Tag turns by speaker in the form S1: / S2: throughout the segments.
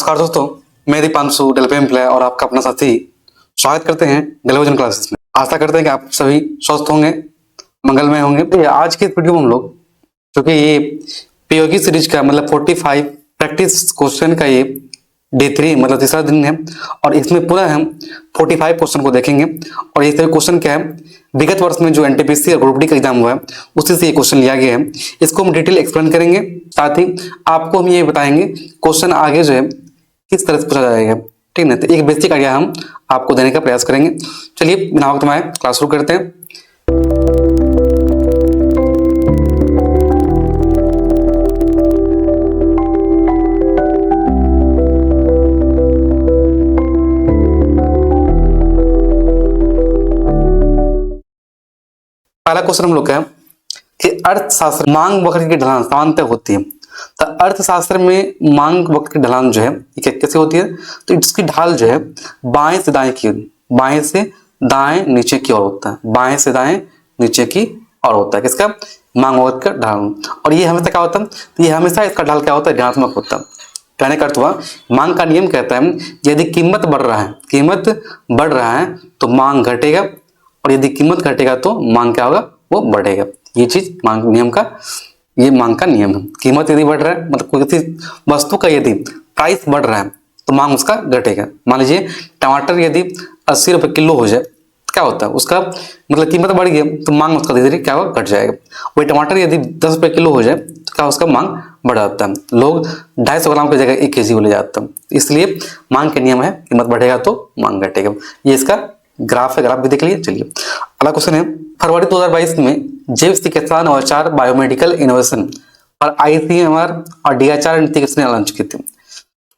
S1: नमस्कार दोस्तों, मैं दीपांशु डेलपेम प्ले और आपका अपना साथी स्वागत करते हैं डेलीविजन क्लासेस में। आशा करते हैं कि आप सभी स्वस्थ होंगे, मंगलमय होंगे। तो आज के वीडियो में हम लोग, क्योंकि ये पीओक्यू सीरीज का मतलब 45 प्रैक्टिस क्वेश्चन का ये डे 3 मतलब तीसरा दिन है और इसमें पूरा हम 45 क्वेश्चन को देखेंगे। और ये सभी क्वेश्चन क्या है, विगत वर्ष में जो एनटीपीसी और ग्रुप डी का एग्जाम हुआ है उसी से ये क्वेश्चन लिया गया है। इसको हम डिटेल एक्सप्लेन करेंगे, साथ ही आपको हम ये बताएंगे क्वेश्चन आगे जो है किस तरह से पूछा जाएगा। ठीक है, तो एक बेसिक आइडिया हम आपको देने का प्रयास करेंगे। चलिए बिना वक्त में क्लास शुरू करते हैं। पहला क्वेश्चन हम लोग का है कि अर्थशास्त्र मांग वक्र की ढलान सामान्यतः होती है। तो अर्थशास्त्र में मांग वक्र की ढलान जो है ये कैसे होती है, तो इसकी ढाल जो है बाएं से दाएं की, बाएं से दाएं नीचे की ओर होता है, बाएं से दाएं नीचे की ओर होता है किसका, मांग वक्र का ढाल। और ये हमेशा क्या होता है, तो ये हमेशा इसका ढाल क्या होता है, ऋणात्मक होता है। कहने का अर्थ हुआ मांग का नियम कहता है यदि कीमत बढ़ रहा है, कीमत बढ़ रहा है तो मांग घटेगा, और यदि कीमत घटेगा तो मांग क्या होगा, वो बढ़ेगा। ये चीज मांग नियम का, ये मांग का नियम है। कीमत यदि बढ़ रहा है मतलब कोई किसी वस्तु का यदि प्राइस बढ़ रहा है तो मांग उसका घटेगा। मान लीजिए टमाटर यदि 80 रुपए किलो हो जाए, क्या होता है उसका मतलब कीमत बढ़ गई तो मांग उसका धीरे धीरे क्या होगा, घट जाएगा। वही टमाटर यदि 10 रुपए किलो हो जाए तो क्या उसका मांग बढ़ जाता है, लोग 250 ग्राम की जगह 1 केजी को ले जाते हैं। इसलिए मांग के नियम है कीमत बढ़ेगा तो मांग घटेगा। ये इसका ग्राफ है, ग्राफ भी देख लीजिए। चलिए अगला क्वेश्चन है, फरवरी 2022 में जैव चिकित्सा नवाचार बायोमेडिकल इनोवेशन और आईसीएमआर और डीएचआर नीति किसने लॉन्च की थी।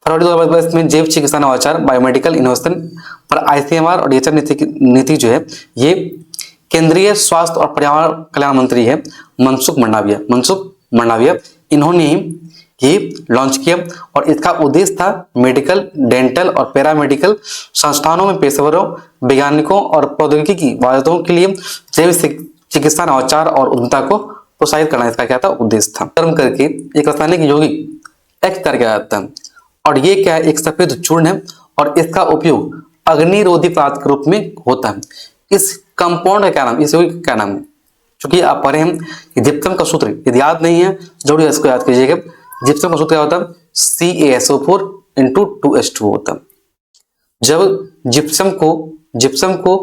S1: फरवरी 2022 में जैव चिकित्सा नवाचार बायोमेडिकल इनोवेशन और आईसीएमआर और डीएचआर नीति जो है ये केंद्रीय स्वास्थ्य और पर्यावरण कल्याण मंत्री है मनसुख मंडाविया इन्होंने ये लॉन्च किया। और इसका उद्देश्य था मेडिकल, डेंटल और पैरामेडिकल संस्थानों में पेशेवरों, वैज्ञानिकों और प्रौद्योगिकी की वायरतों के लिए जैव चिकित्सा नवाचार और उद्यमिता को प्रोत्साहित करना इसका क्या था, उद्देश्य था। कर्म करके एक रासायनिक यौगिक एक्स तैयार किया जाता है और ये क्या है, एक सफेद चूर्ण है और इसका उपयोग अग्निरोधी पदार्थ के रूप में होता है। इस कंपाउंड का क्या नाम, इस यौगिक का क्या नाम है, चूंकि आप पढ़े हैं जिप्सम का सूत्र यदि याद नहीं है जरूर इसको याद कीजिएगा। जिप्सम का सूत्र क्या होता है, CaSO4 × 2H2 होता है। जब जिप्सम को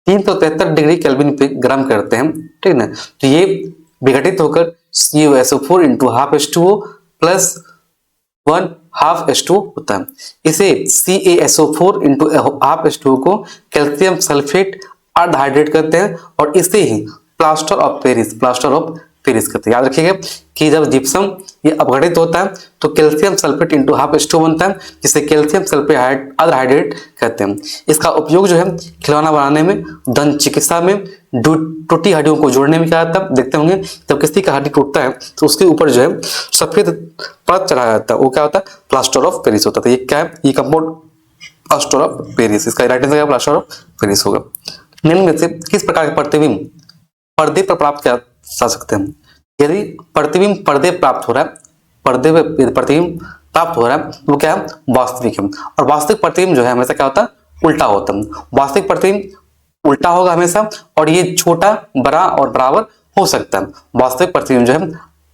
S1: 373 डिग्री केल्विन पे गर्म करते हैं, ठीक है ना, तो ये विघटित होकर CaSO4 × 12H2O प्लस 1/2H2O होता है। इसे CaSO4 × 12H2O को कैल्शियम सल्फेट अर्धहाइड्रेट करते हैं और इसे ही प्लास्टर ऑफ पेरिस कहते हैं। याद रखिएगा कि जब जिप्सम ये अपघटित होता है तो कैल्शियम सल्फेट × 12H2O बनता है, जिसे कैल्शियम सल्फेट अर्धहाइड्रेट कहते हैं। इसका उपयोग जो है खिलौना बनाने में, दंत चिकित्सा में, टूटी हड्डियों को जोड़ने में क्या आता है, देखते होंगे जब किसी का हड्डी टूटता है तो उसके ऊपर जो है सफेद परत चढ़ाया जाता है, वो क्या होता है, प्लास्टर ऑफ पेरिस होता है। ये क्या है, ये कंपाउंड प्लास्टर ऑफ पेरिस, इसका right answer plaster of Paris होगा। निम्न में से किस प्रकार के प्रतिबिंब पर्दे पर प्राप्त किया जा सकते हैं। यदि प्रतिबिंब पर्दे प्राप्त हो रहा है, प्रतिबिंब प्राप्त हो रहा है वो क्या है, वास्तविक है। और वास्तविक प्रतिबिंब जो है हमेशा क्या होता है, उल्टा होता है। वास्तविक प्रतिबिंब उल्टा होगा हमेशा और ये छोटा, बड़ा और बराबर हो सकता है। वास्तविक प्रतिबिंब जो है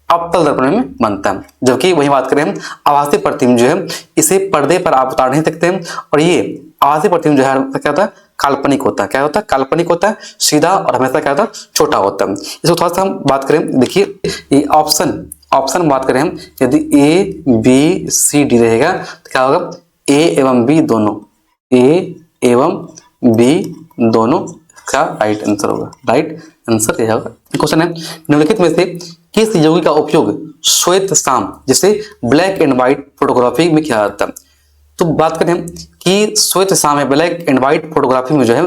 S1: अवतल दर्पण में बनता है, जबकि वही बात करें हम आभासी प्रतिबिंब जो है इसे पर्दे पर आप उतार नहीं सकते हैं। और ये आभासी प्रतिबिंब जो है क्या होता है, काल्पनिक होता है। क्या होता है, काल्पनिक होता है, सीधा और हमेशा क्या होता है, छोटा होता है। इसको थोड़ा सा हम बात करें, देखिए ये ऑप्शन बात करें हम, यदि ABCD रहेगा तो क्या होगा, A एवं B दोनों, A एवं B दोनों का राइट आंसर होगा। राइट आंसर यह होगा। क्वेश्चन है, निम्नलिखित में से किस यौगिक का उपयोग श्वेत शाम जिसे ब्लैक एंड व्हाइट फोटोग्राफी में किया जाता है। तो बात करें कि श्वेत शाम है, ब्लैक एंड व्हाइट फोटोग्राफी में जो है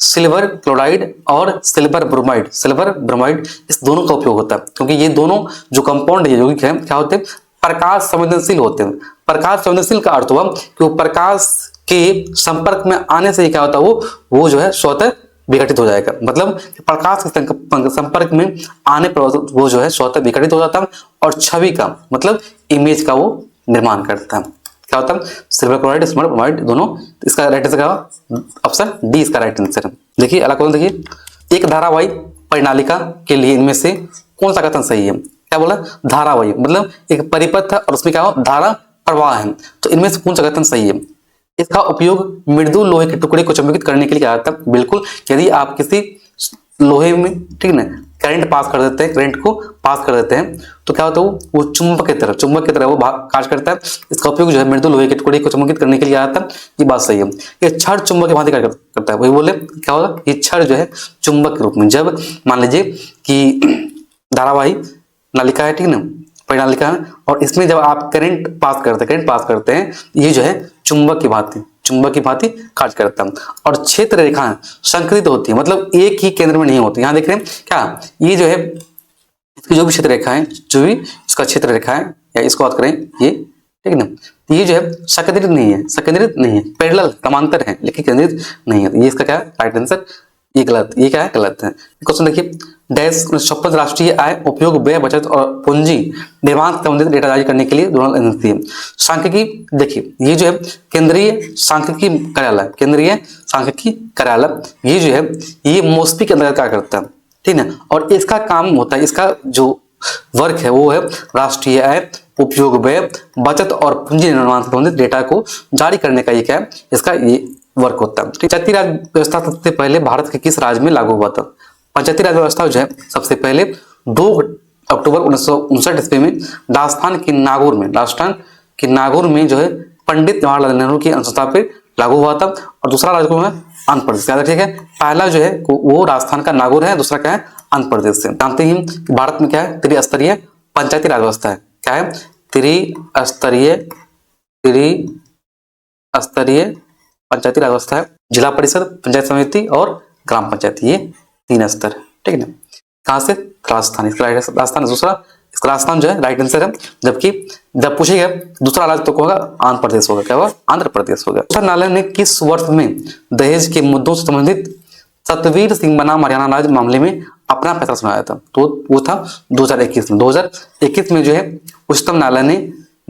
S1: सिल्वर क्लोराइड और सिल्वर ब्रोमाइड इस दोनों का उपयोग होता है, क्योंकि ये दोनों जो कंपाउंड यौगिक है क्या होते हैं, प्रकाश संवेदनशील होते हैं। प्रकाश संवेदनशील का अर्थ हुआ कि वो प्रकाश के संपर्क में आने से क्या होता है, वो जो है स्वतः विघटित हो जाएगा। मतलब प्रकाश के संपर्क में आने पर वो जो है स्वतः विघटित हो जाता है और छवि का मतलब इमेज का वो निर्माण करता है। क्या होता है, सिल्वर क्लोराइड, सिल्वर ब्रोमाइड दोनों। तो इसका राइट आंसर क्या होगा? ऑप्शन डी इसका राइट आंसर है। देखिए अगला क्वेश्चन देखिए, एक धारावाही परिनालिका के लिए इनमें से कौन सा कथन सही है? क्या बोला? धारावाही मतलब एक परिपथ है और उसमें क्या हो? धारा प्रवाह है, तो इनमें से कौन सा कथन सही है? इसका उपयोग मृदु लोहे के टुकड़े को चुंबकित करने के लिए किया जाता है। बिल्कुल, यदि आप किसी लोहे में, ठीक ना, करंट पास कर देते हैं, करंट को पास कर देते हैं, तो क्या होता है? वो चुंबक की तरह वो कार्य करता है। इसका उपयोग जो है मृदु लोहे के टुकड़े को चुंबकित करने के लिए आता है। ये बात सही है। ये क्षण चुंबक की भांति कार्य करता है। वही बोले क्या होगा? ये क्षण जो है चुंबक के रूप में, जब मान लीजिए कि धारावाही नालिका है, ठीक ना, परिनालिका है, और इसमें जब आप करंट पास करते हैं, ये जो है चुंबक की भांति कार्य करता है। और क्षेत्र रेखाएं संकृत होती है, मतलब एक ही केंद्र में नहीं होती। यहाँ देख रहे हैं क्या? ये जो है इसकी जो भी क्षेत्र रेखा है, जो भी इसका क्षेत्र रेखा है, या इसको बात करें ये, ठीक है ना, ये जो है संकेंद्रित नहीं है, पैरेलल समांतर है लेकिन केंद्रित नहीं है। ये इसका क्या है? Right answer. ये गलत, ये क्या है? गलत है। क्वेश्चन देखिए, डैश 56 राष्ट्रीय आय, उपयोग, व्यय, बचत और पूंजी निर्माण से संबंधित डेटा जारी करने के लिए दोनों एजेंसी है। सांख्यिकी, देखिए ये जो है केंद्रीय सांख्यिकी कार्यालय, ये जो है ये मोस्पी के अंतर्गत क्या करता है, ठीक है, और इसका काम होता है, इसका जो वर्क है वो है राष्ट्रीय आय, उपयोग, व्यय, बचत और पूंजी निर्माण से संबंधित डेटा को जारी करने का ये क्या है? इसका ये वर्क होता है। पंचायती राज व्यवस्था सबसे पहले भारत के किस राज्य में लागू हुआ था? पंचायती राज व्यवस्था जो है सबसे पहले 2 अक्टूबर 1959 ईस्वी में राजस्थान के नागौर में जो है पंडित जवाहरलाल नेहरू की अनुशंसा पर लागू हुआ था। और दूसरा राज्य को है आंध्र प्रदेश। याद रखिएगा, पहला जो है वो राजस्थान का नागौर है, दूसरा क्या है? आंध्र प्रदेश से। जानते हैं कि भारत में क्या है? त्रिस्तरीय पंचायती राज व्यवस्था है। क्या है? त्रिस्तरीय पंचायती राज व्यवस्था है। जिला परिषद, पंचायत समिति और ग्राम पंचायत, ये 3 स्तर है, ठीक है ना। कहां से? राजस्थान। इसका राजस्थान, दूसरा इसका राजस्थान जो है राइट आंसर है। जबकि जब पूछेगा दूसरा राज्य तो होगा आंध्र प्रदेश होगा। क्या होगा? आंध्र प्रदेश होगा। उच्चतम न्यायालय ने किस वर्ष में दहेज के मुद्दों से संबंधित सतवीर सिंह बनाम हरियाणा राज्य मामले में अपना फैसला सुनाया था? तो वो था 2021 में। 2021 में जो है उच्चतम न्यायालय ने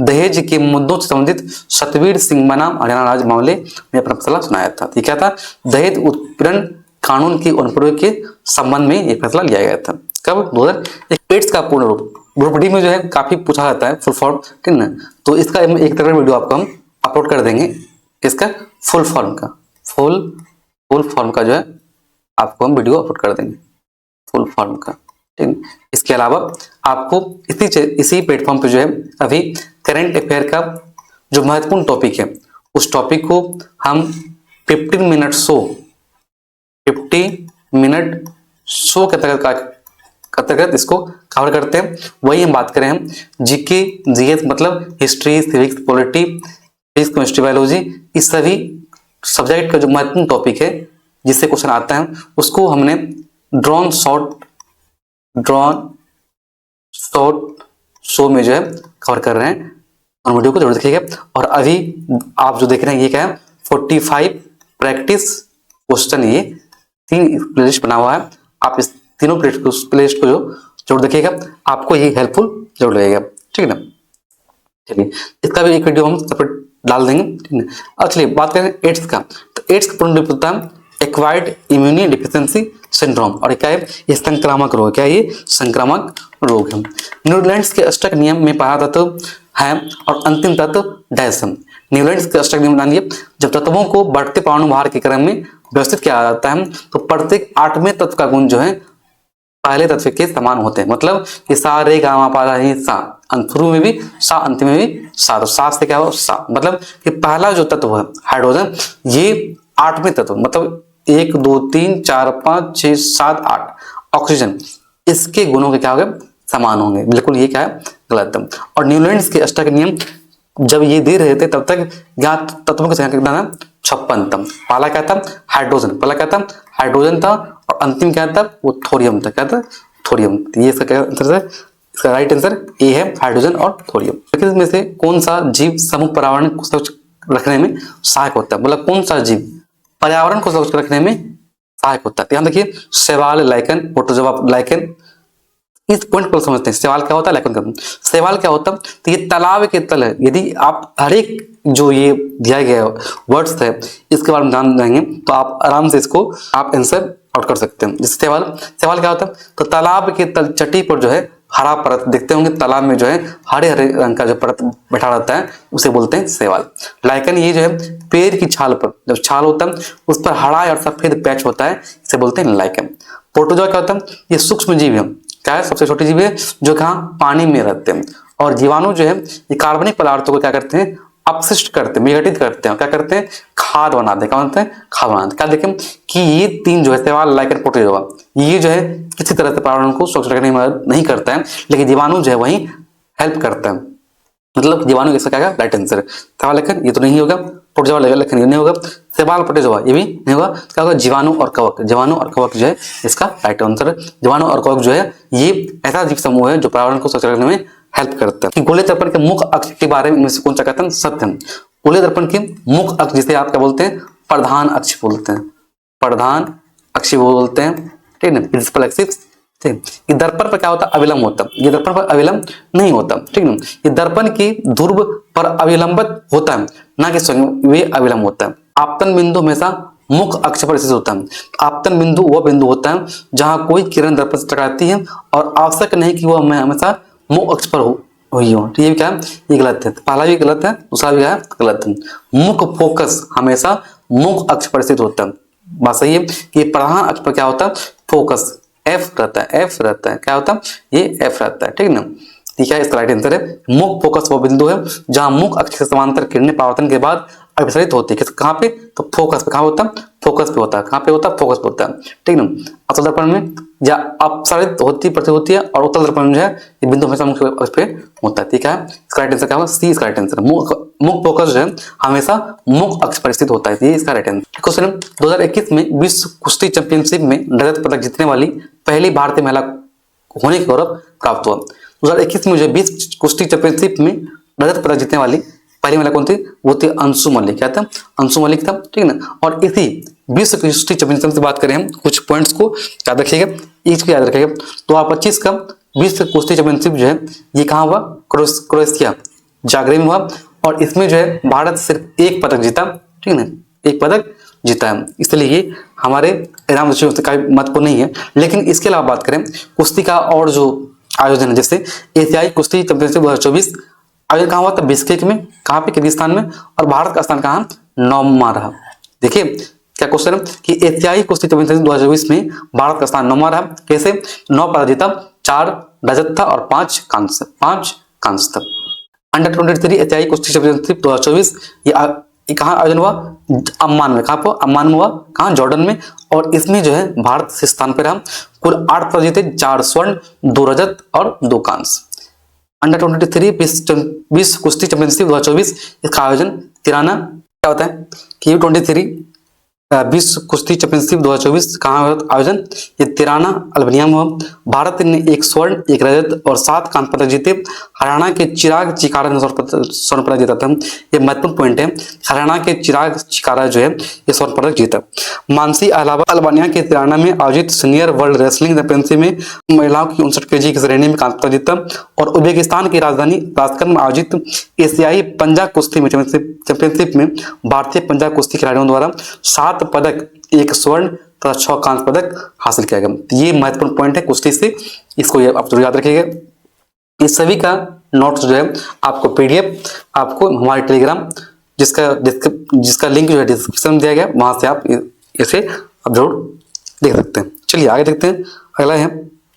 S1: दहेज के मुद्दों से संबंधित सतवीर सिंह बनाम हरियाणा राज्य मामले में अपना फैसला सुनाया था। ये क्या था? दहेज उत्पीड़न कानून की अनुप्रयोग के संबंध में यह फैसला लिया गया था। कब? 2001। पेट्स का पूर्ण रूप ग्रुप डी में जो है काफी पूछा जाता है, फुल फॉर्म, ठीक ना, तो इसका एक तरह वीडियो आपको हम अपलोड कर देंगे। इसका फुल फॉर्म का जो है आपको हम वीडियो अपलोड कर देंगे, फुल फॉर्म का, ठीक। इसके अलावा आपको इसी प्लेटफॉर्म पे जो है अभी करंट अफेयर का जो महत्वपूर्ण टॉपिक है उस टॉपिक को हम 50 मिनट शो के अंतर्गत इसको कवर करते हैं। वही हम बात करें, हम जीके जीएस मतलब history, civics, polity, physics, chemistry, biology, इस सभी सब्जेक्ट का जो महत्वपूर्ण टॉपिक है जिससे क्वेश्चन आता है उसको हमने ड्रॉन शॉर्ट शो में जो है कवर कर रहे हैं। और वीडियो को जरूर देखिएगा। और अभी आप जो देख रहे हैं ये क्या है, 45 प्रैक्टिस क्वेश्चन, ये 3 प्लेलिस्ट बना हुआ है। आप इस तीनों प्लेलिस्ट को जो जरूर देखिएगा, आपको ये हेल्पफुल जरूर लगेगा, ठीक है ना। चलिए इसका भी एक वीडियो हम सेपरेट डाल देंगे, ठीक है। अब चलिए बात करें एड्स का। तो एड्स का पूर्ण रूप होता है एक्वायर्ड इम्यूनी डिफिशिएंसी सिंड्रोम। और क्या है? ये संक्रामक रोग। क्या है? ये संक्रामक रोग है। न्यूजीलैंड के अष्टक नियम में पहला तत्व है और अंतिम तत्व डैश है। न्यूजीलैंड के अष्टक नियम जानिए, जब तत्वों को बढ़ते परमाणु भार के क्रम में व्यवस्थित किया जाता है तो प्रत्येक 8वें तत्व का गुण जो है पहले तत्व के समान होते हैं। मतलब कि सा रे गा मा पा धा सा, शुरू में भी सा, अंतिम में भी सा। तो सा से क्या हो? सा। मतलब कि पहला जो तत्व है हाइड्रोजन, ये 8वें तत्व, मतलब 1 2 3 4 5 6 7 8 ऑक्सीजन, इसके गुणों के क्या होंगे? समान होंगे। बिल्कुल ये क्या है? गलत है। और न्यूजीलैंड के अष्टक नियम जब ये दे रहे थे तब तक यहाँ तत्वों की संख्या कितना था? 56 था। पहला क्या था? हाइड्रोजन था और अंतिम क्या था? वो थोरियम था। क्या था? थोरियम। ये इसका क्या आंसर है? इसका राइट आंसर ए है, हाइड्रोजन और थोरियम। इसमें से कौन सा जीव समूह पर्यावरण को स्वच्छ रखने में सहायक होता है? मतलब कौन सा जीव पर्यावरण को स्वच्छ रखने में सहायक होता है? ध्यान देखिए, शैवाल, लाइकन, प्रोटोजोआ लाइकन, इस पॉइंट को समझते हैं। सवाल क्या होता है, लेखन करना। सवाल क्या होता है, तो ये तालाब के तल है। यदि आप हर एक जो ये दिया गया वर्ड्स है इसके बारे में जान जाएंगे तो आप आराम से इसको आप आंसर आउट कर सकते हैं। जैसे सवाल क्या होता है, तो तालाब के तल चट्टी पर जो है हरा परत, देखते होंगे तालाब में जो है हरे हरे रंग का जो परत बैठा रहता है उसे बोलते हैं शैवाल। लाइकन ये जो है पेड़ की छाल पर, जब छाल होता है उस पर हरा और सफेद पैच होता है, इसे बोलते हैं लाइकन। प्रोटोजोआ क्या होता है, ये सूक्ष्म जीव है। क्या है, सबसे छोटी जीव है जो कहाँ पानी में रहते हैं। और जीवाणु जो है ये कार्बनिक पदार्थों को क्या करते हैं, अपशिष्ट करते हैं, विघटित करते हैं, क्या करते हैं, खाद बनाते हैं। क्या बनाते हैं, खाद बनाते हैं। क्या देखें कि ये तीन जो है शैवाल, लाइकन, प्रोटोजोआ, ये जो है किसी तरह से पर्यावरण को स्वच्छ रखने में मदद नहीं करता है, लेकिन जीवाणु जो है वही हेल्प करता है। मतलब जीवाणु इसका क्या है, राइट आंसर। शैवाल लेखन ये तो नहीं होगा, प्रोटोजोआ लेखन ये नहीं होगा, शैवाल प्रोटोजोआ ये भी नहीं होगा। क्या होगा, जीवाणु और कवक, जीवाणु और कवक जो है इसका राइट आंसर है। जीवाणु और कवक जो है ये ऐसा जीव समूह है जो पर्यावरण को स्वच्छ रखने में हेल्प करता है। कि गोले दर्पण के मुख्य अक्ष के बारे में इनमें से कौन सा कथन सत्य है। गोले दर्पण के मुख्य अक्ष जिसे आप क्या बोलते हैं, प्रधान अक्ष बोलते हैं, प्रधान अक्ष बोलते हैं, ठीक है, प्रिंसिपल एक्सिस। ठीक, ये दर्पण पर क्या होता है, अविलंब होता है। ये दर्पण पर अविलंब नहीं होता, ठीक है। ये दर्पण की ध्रुव पर अविलंबित होता है, ना कि स्वयं वे अविलंब होता है। आपतन बिंदु हमेशा मुख्य अक्ष पर स्थित होता है। आपतन बिंदु वह बिंदु होता है जहां कोई किरण दर्पण से टकराती है और आवश्यक नहीं कि वह हमेशा मुख्य अक्ष पर हुई हो। तो ये क्या है, ये गलत है। पहला भी गलत है, दूसरा भी है गलत है। मुख्य फोकस हमेशा मुख्य अक्ष पर स्थित होता है। बात सही है कि प्रधान अक्ष पर क्या होता है, फोकस एफ रहता है, एफ रहता है। क्या होता है, ये एफ रहता है, ठीक है ना। ठीक है, इसका राइट आंसर है। मुख्य फोकस वो बिंदु है जहां मुख्य अक्ष के समांतर किरणें परावर्तन के बाद अभिसरित होती है। कहाँ पे, तो फोकस पे। कहाँ होता है, फोकस पे होता है। कहाँ पे होता है, फोकस पे होता है, ठीक है ना। अवतल दर्पण में या अपसरित होती प्रतीत होती है और उत्तल दर्पण में जो है ये बिंदु हमेशा मुख्य अक्ष पे होता है। ठीक है, इसका राइट आंसर क्या होगा, सी इसका राइट आंसर। मुख्य फोकस जो है हमेशा मुख्य अक्ष पर स्थित होता है, ये इसका राइट आंसर। क्वेश्चन 2021 में विश्व कुश्ती चैंपियनशिप में रजत पदक जीतने वाली पहली भारतीय महिला होने का गौरव प्राप्त हुआ। 2021 में जो विश्व कुश्ती चैंपियनशिप में रजत पदक जीतने वाली पहली महिला कौन थी, वो थी अंशु मलिक। क्या था, अंशु मलिक था, ठीक है ना। और इसी विश्व कुश्ती चैंपियनशिप से बात करें हम, कुछ पॉइंट्स को याद रखिएगा, ईच को याद रखिएगा। 2025 का विश्व कुश्ती चैंपियनशिप जो है ये कहाँ हुआ, क्रोएशिया जागरेब में हुआ। और इसमें जो है भारत सिर्फ एक पदक जीता, ठीक है ना, एक पदक जीता है। इसलिए ये हमारे एग्जाम का महत्वपूर्ण नहीं है। लेकिन इसके अलावा बात करें कुश्ती का और जो आयोजन है, जैसे एशियाई कुश्ती चैंपियनशिप 2024 आयोजन कहाँ हुआ था, बिश्केक में। कहाँ पे, किर्गिस्तान में। और भारत का स्थान कहाँ, 9वां रहा। देखिए क्या क्वेश्चन है कि एशियाई कुश्ती चैंपियनशिप 2024 में भारत का स्थान 9वां रहा। कैसे, 9 पदक जीता, 4 रजत था और 5 कांस्य था। अंडर 23 एशियाई कुश्ती चैंपियनशिप 2024 ये कहाँ आयोजन हुआ, अम्मान में। कहाँ पर, अम्मान में हुआ, कहाँ, जॉर्डन में। और इसमें जो है भारत से स्थान पर रहा। कुल 8 पदक जीते, 4 स्वर्ण, 2 रजत और 2 कांस्य। अंडर 23 विश्व कुश्ती चैंपियनशिप 2024 इसका आयोजन तिराना, क्या होता है कि U23 विश्व कुश्ती चैंपियनशिप 2024 कहाँ आयोजन, ये तिराना अल्बानिया में हुआ। भारत ने 1 स्वर्ण, 1 रजत और 7 कांस्य पदक जीते। हरियाणा के चिराग चिकारा ने स्वर्ण पदक जीता था। ये महत्वपूर्ण पॉइंट है, हरियाणा के चिराग चिकारा जो है ये स्वर्ण पदक जीता। मानसी अल्बानिया के तिराना में आयोजित सीनियर वर्ल्ड रेसलिंग चैंपियनशिप में महिलाओं की 59 kg की श्रेणी में कांस्य पदक जीता। और उज्बेकिस्तान की राजधानी ताशकंद में आयोजित एशियाई पंजा कुश्ती चैंपियनशिप में भारतीय पंजा कुश्ती खिलाड़ियों द्वारा 7 पदक, 1 स्वर्ण तथा 6 कांस्य पदक हासिल किया गया। ये महत्वपूर्ण पॉइंट है कुश्ती से, इसको आप जरूर याद रखिएगा। इस सभी का नोट्स जो है आपको PDF आपको हमारे टेलीग्राम जिसका लिंक जो है डिस्क्रिप्शन में दिया गया, वहां से आप इसे आप जरूर देख सकते हैं। चलिए आगे देखते हैं। अगला है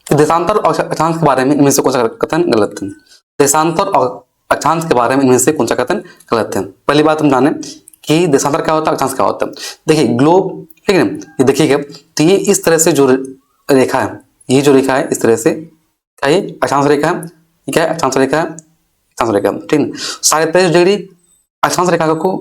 S1: देशांतर और अक्षांश के बारे में इनमें से कौन सा कथन गलत है। देशांतर और अक्षांश के बारे में इनमें से कौन सा कथन गलत है। पहली बात हम जाने कि देशांतर क्या होता है, अक्षांश क्या होता है। देखिए ग्लोब, ठीक है, ये देखिएगा तो ये इस तरह से जो रेखा है, ये जो रेखा है इस तरह से, क्या ये अक्षांश रेखा है, ये क्या है, अक्षांश रेखा है, अक्षांश रेखा, ठीक है। 23.5 डिग्री अक्षांश रेखा को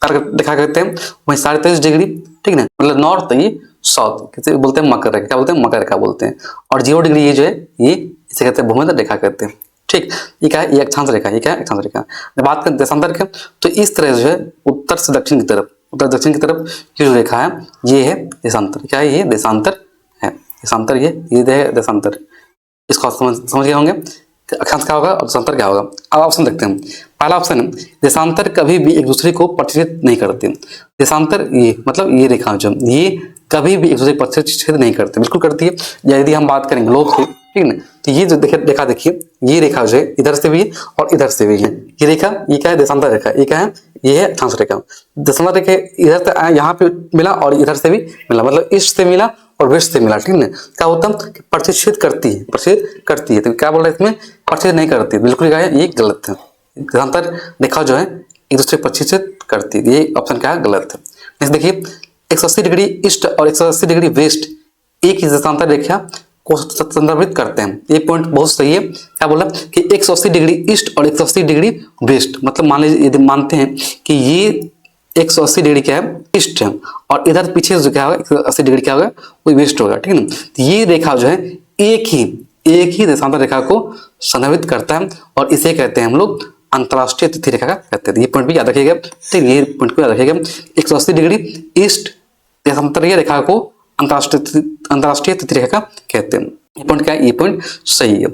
S1: देखा करते हैं, वही 23.5 डिग्री, ठीक है, मतलब नॉर्थ, ये साउथ, किसे बोलते हैं, मकर रेखा। क्या बोलते हैं, मकर रेखा बोलते हैं। और 0 डिग्री ये जो है ये इसे कहते हैं भूमध्य रेखा कहते हैं, ठीक। ये क्या है, ये अक्षांश रेखा, ये क्या है, अक्षांश रेखा। जब बात करें देशांतर की तो इस तरह जो है उत्तर से दक्षिण की तरफ, उत्तर दक्षिण की तरफ ये जो रेखा है ये है देशांतर। क्या है, ये देशांतर है, देशांतर, ये है देशांतर। इसको आप समझ गए होंगे अक्षांश क्या होगा और देशांतर क्या होगा। अब ऑप्शन देखते हैं। पहला ऑप्शन है देशांतर कभी भी एक दूसरे को प्रतिच्छेद नहीं करते। देशांतर ये मतलब ये रेखा जो ये कभी भी एक दूसरे को प्रतिच्छेद नहीं करते, बिल्कुल करती है। यदि हम बात करें ग्लोब की, ठीक है, तो ये जो रेखा देखिए, ये रेखा जो है इधर से भी है और इधर से भी है। ये रेखा ये क्या है, देशांतर रेखा। ये क्या है, ये है अक्षांश रेखा। देशांतर रेखा इधर से यहाँ पे मिला और इधर से भी मिला, मतलब ईस्ट से मिला और वेस्ट से मिला, ठीक है। क्या होता है, प्रतिच्छेद करती है, प्रतिच्छेद करती है। तो क्या बोल रहे हैं इसमें, प्रतिच्छेद नहीं करती, बिल्कुल क्या है, ये गलत है। देशांतर रेखा जो है एक दूसरे को प्रतिच्छेद करती है, ये ऑप्शन क्या है, गलत है। नेक्स्ट देखिए 180 डिग्री ईस्ट और 180 डिग्री वेस्ट एक ही देशांतर रेखा को संदर्भित करते हैं। ये पॉइंट बहुत सही है। क्या बोला कि 180 डिग्री ईस्ट और 180 डिग्री वेस्ट, मतलब मान लीजिए यदि मानते हैं कि ये 180 डिग्री क्या है, ईस्ट है, और इधर पीछे जो क्या होगा 180 डिग्री क्या होगा, वो वेस्ट होगा, ठीक है ना। तो ये रेखा जो है एक ही देशांतर रेखा को संदर्भित करता है और इसे कहते हैं हम लोग अंतरराष्ट्रीय तिथि रेखा का कहते हैं। ये पॉइंट भी याद रखिएगा, ठीक, ये पॉइंट को याद रखिएगा। 180 डिग्री ईस्ट देशांतरीय रेखा को अंतरराष्ट्रीय तिथि रेखा का कहते हैं। ये पॉइंट क्या है, ये पॉइंट सही है।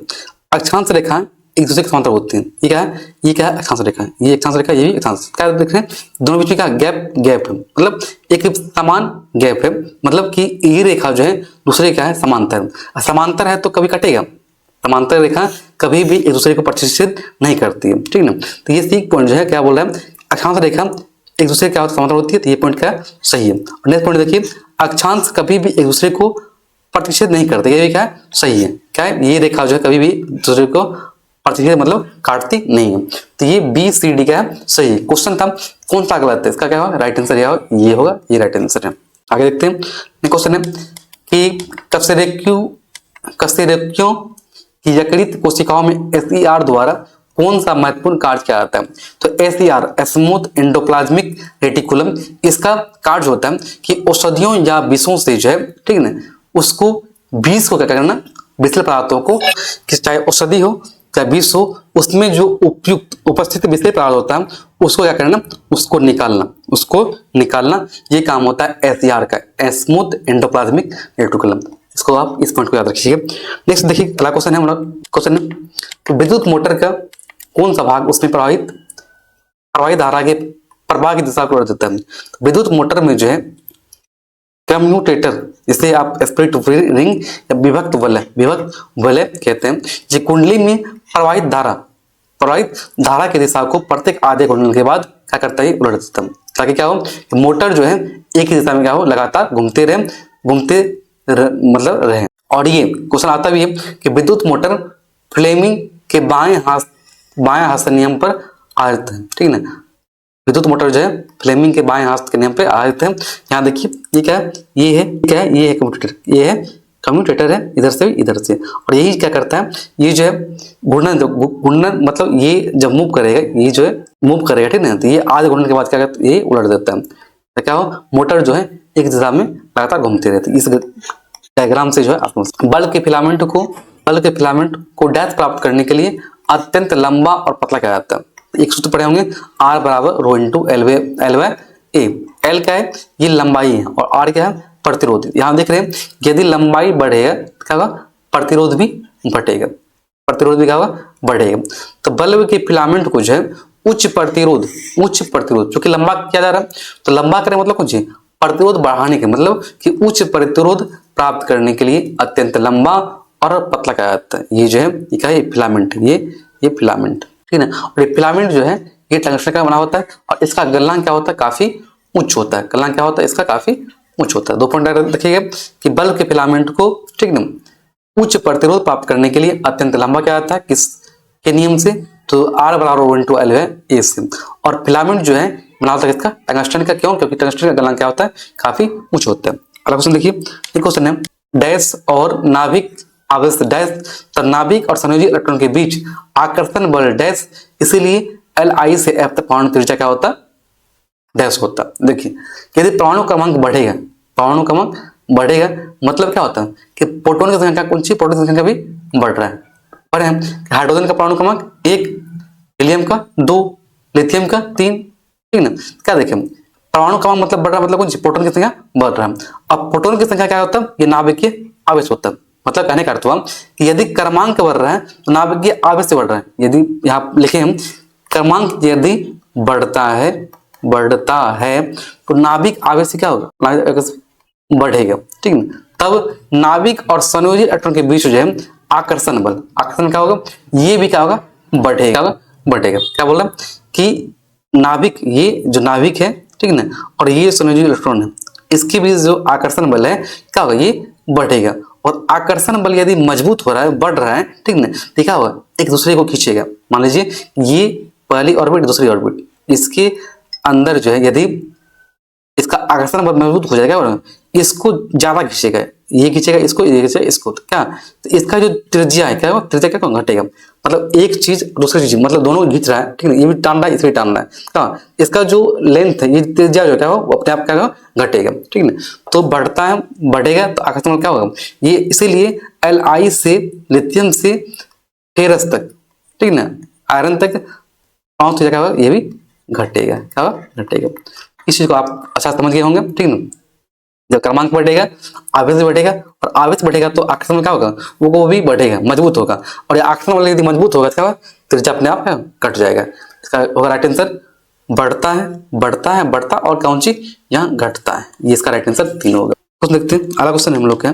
S1: अक्षांश रेखा एक दूसरे के समांतर होती है। ये क्या है, ये क्या है, अक्षांश रेखा। ये अक्षांश रेखा, ये भी अक्षांश। क्या देख रहे हैं, दोनों बीच में क्या गैप है, मतलब एक समान गैप है, मतलब कि ये रेखा जो है दूसरे क्या है, समांतर। समांतर है तो कभी कटेगा, समांतर रेखा कभी भी एक दूसरे को प्रतिच्छेद नहीं करती है, ठीक ना। तो ये सीख पॉइंट जो है क्या बोल रहा है, अक्षांश रेखा एक दूसरे क्या समांतर होती है, तो ये पॉइंट क्या सही है। और नेक्स्ट पॉइंट देखिए, अक्षांश कभी भी एक दूसरे को प्रतिच्छेद नहीं करते, ये भी क्या है, सही है। क्या है, ये रेखा जो है कभी भी दूसरे को प्रतिच्छेद मतलब काटती नहीं है। तो ये बी सी डी क्या है, सही। क्वेश्चन था कौन सा गलत है, इसका क्या होगा, राइट आंसर ये होगा, ये राइट आंसर है। आगे देखते हैं। क्वेश्चन है कि कशेरुकियों की यकृत कोशिकाओं में एसईआर द्वारा कौन सा महत्वपूर्ण कार्य किया जाता है। तो एसईआर स्मूथ एंडोप्लाज्मिक रेटिकुलम, इसका कार्य होता है कि औषधियों या विषों से जो है, ठीक है ना, उसको विष को क्या करना, विषैले पदार्थों को, चाहे औषधि हो चाहे विष हो, उसमें जो उपयुक्त उपस्थित विषैले पदार्थ होता है उसको क्या करना, उसको निकालना, ये काम होता है एसईआर का, स्मूथ एंडोप्लाज्मिक रेटिकुलम। इसको आप इस पॉइंट को याद रखिएगा। नेक्स्ट देखिए अगला क्वेश्चन है, हमारा क्वेश्चन है कि विद्युत मोटर का कौन सा भाग उसमें प्रवाही धारा के प्रवाह की दिशा को देता है। विद्युत मोटर में जो है कम्यूटेटर, जिसे आप स्प्लिट रिंग या विभक्त वलय कहते हैं, ये कुंडली में प्रवाहित धारा की दिशा को प्रत्येक आधे घूर्णन के बाद क्या करता है, उलट देता है, ताकि क्या हो, मोटर जो है एक ही दिशा में क्या हो, लगातार घूमते रहे। और ये क्वेश्चन आता भी है कि विद्युत मोटर फ्लेमिंग के बाएं हस्त नियम पर आधारित है, ठीक है ना। विद्युत मोटर जो है फ्लेमिंग के बाएं हस्त के नियम पर आधारित है। यहाँ देखिए ये क्या है, ये है कम्यूटेटर है, इधर से इधर से, और यही क्या करता है, ये जो है घूर्णन मतलब ये जब मूव करेगा, ये जो है मूव करेगा, ठीक है ना, तो ये आधे घूर्णन के बाद क्या करता है, ये उलट देता है। तो क्या हो, मोटर जो है एक दिशा में लगातार घूमते रहते। इस डायग्राम से जो है बल्ब के फिलामेंट को डैश प्राप्त करने के लिए अत्यंत लंबा और पतला किया जाता है। एक सूत्र पढ़े होंगे, R बराबर rho into L by A. L क्या है, ये लंबाई है, और आर क्या है, प्रतिरोध। यहाँ देख रहे हैं यदि लंबाई बढ़ेगा तो क्या होगा, प्रतिरोध भी क्या होगा, बढ़ेगा। तो बल्ब के फिलामेंट को जो है उच्च प्रतिरोध चूंकि लंबा किया जा रहा है, तो लंबा करें मतलब कुछ प्रतिरोध बढ़ाने के मतलब कि उच्च प्रतिरोध प्राप्त करने के लिए अत्यंत लंबा और पतला किया जाता है। ये जो है ये क्या है, फिलामेंट, ये फिलामेंट, ठीक है ना। और ये फिलामेंट जो है ये टंगस्टन का बना होता है, और इसका गलनांक क्या होता है, काफी उच्च होता है। गलनांक क्या होता है, इसका काफी उच्च होता है। 2 पॉइंट देखिएगा कि बल्ब के फिलामेंट को, ठीक ना, उच्च प्रतिरोध प्राप्त करने के लिए अत्यंत लंबा किया जाता है, किसके नियम से, तो R बराबर इंटू एल ए से। और फिलामेंट जो है बना होता है इसका टंगस्टन का, क्यों, क्योंकि टंगस्टन का गलनांक क्या होता है, काफी उच्च होता है। अगला क्वेश्चन देखिए, ये क्वेश्चन है डैश और नाभिक आवेश डैश, तो नाभिक और संयोजी इलेक्ट्रॉन के बीच आकर्षण बल डैश, इसीलिए Li से F तक परमाणु त्रिज्या क्या होता, डैश होता। देखिए यदि परमाणु क्रमांक बढ़ेगा मतलब क्या होता है कि प्रोटॉन की संख्या कौन सी, प्रोटॉन की संख्या भी बढ़ रहा है। पढ़े हम हाइड्रोजन का परमाणु क्रमांक 1, हीलियम का 2, लिथियम का 3, ठीक ना। क्या देखें, परमाणु क्रमांक मतलब बढ़ रहा है, मतलब कौन सी, प्रोटॉन की संख्या बढ़ रहा है। अब प्रोटॉन की संख्या क्या होता है, ये नाभिकीय आवेश होता है, मतलब कहने का अर्थ हुआ कि यदि क्रमांक बढ़ रहा है तो नाभिकीय आवेश बढ़ रहा है। यदि यहाँ लिखे हम क्रमांक यदि बढ़ता है तो नाभिक आवेश क्या होगा, नाभिक आवेश बढ़ेगा, ठीक है। तब नाभिक और संयोजी इलेक्ट्रॉन के बीच जो है आकर्षण बल, आकर्षण क्या होगा, ये भी क्या होगा, बढ़ेगा, बढ़ेगा। क्या बोला कि नाभिक, ये जो नाभिक है, ठीक है ना, और ये संयोजी इलेक्ट्रॉन है, इसके बीच जो आकर्षण बल है क्या होगा, ये बढ़ेगा। और आकर्षण बल यदि मजबूत हो रहा है, बढ़ रहा है, ठीक है ना, तो क्या होगा, एक दूसरे को खींचेगा। मान लीजिए ये पहली ऑर्बिट, दूसरी ऑर्बिट, इसके अंदर जो है यदि इसका आकर्षण बल मजबूत हो जाएगा, इसको ज्यादा खींचेगा, ये खींचेगा इसको, ये खींचेगा इसको, तो क्या, तो इसका जो त्रिज्या है क्या, त्रिज्या क्या घटेगा। मतलब एक चीज दूसरी चीज, मतलब दोनों खींच रहा है, ठीक है, ये भी टान रहा है, इसे भी टान रहा है, क्या, इसका जो लेंथ है, ये त्रिज्या जो क्या हो, वो अपने आप क्या होगा, घटेगा, ठीक है। तो बढ़ता है, बढ़ेगा तो आकर्षण बल क्या होगा, ये इसीलिए Li से लिथियम से फेरस तक, ठीक है ना, आयरन तक पांच क्या होगा, ये भी घटेगा, क्या होगा, घटेगा। इस चीज को आप अच्छा समझ गए होंगे, ठीक है ना। जब क्रमांक बढ़ेगा आवेश बढ़ेगा, और आवेश बढ़ेगा तो आकर्षण बल क्या होगा, वो भी बढ़ेगा, मजबूत होगा। और ये आकर्षण बल यदि मजबूत होगा क्या होगा, त्रिज्या अपने आप घट जाएगा। इसका होगा राइट आंसर, बढ़ता है, बढ़ता है, बढ़ता, और कौन सी यहाँ घटता है, ये इसका राइट आंसर 3 होगा। कुछ देखते हैं अगला क्वेश्चन हम लोग का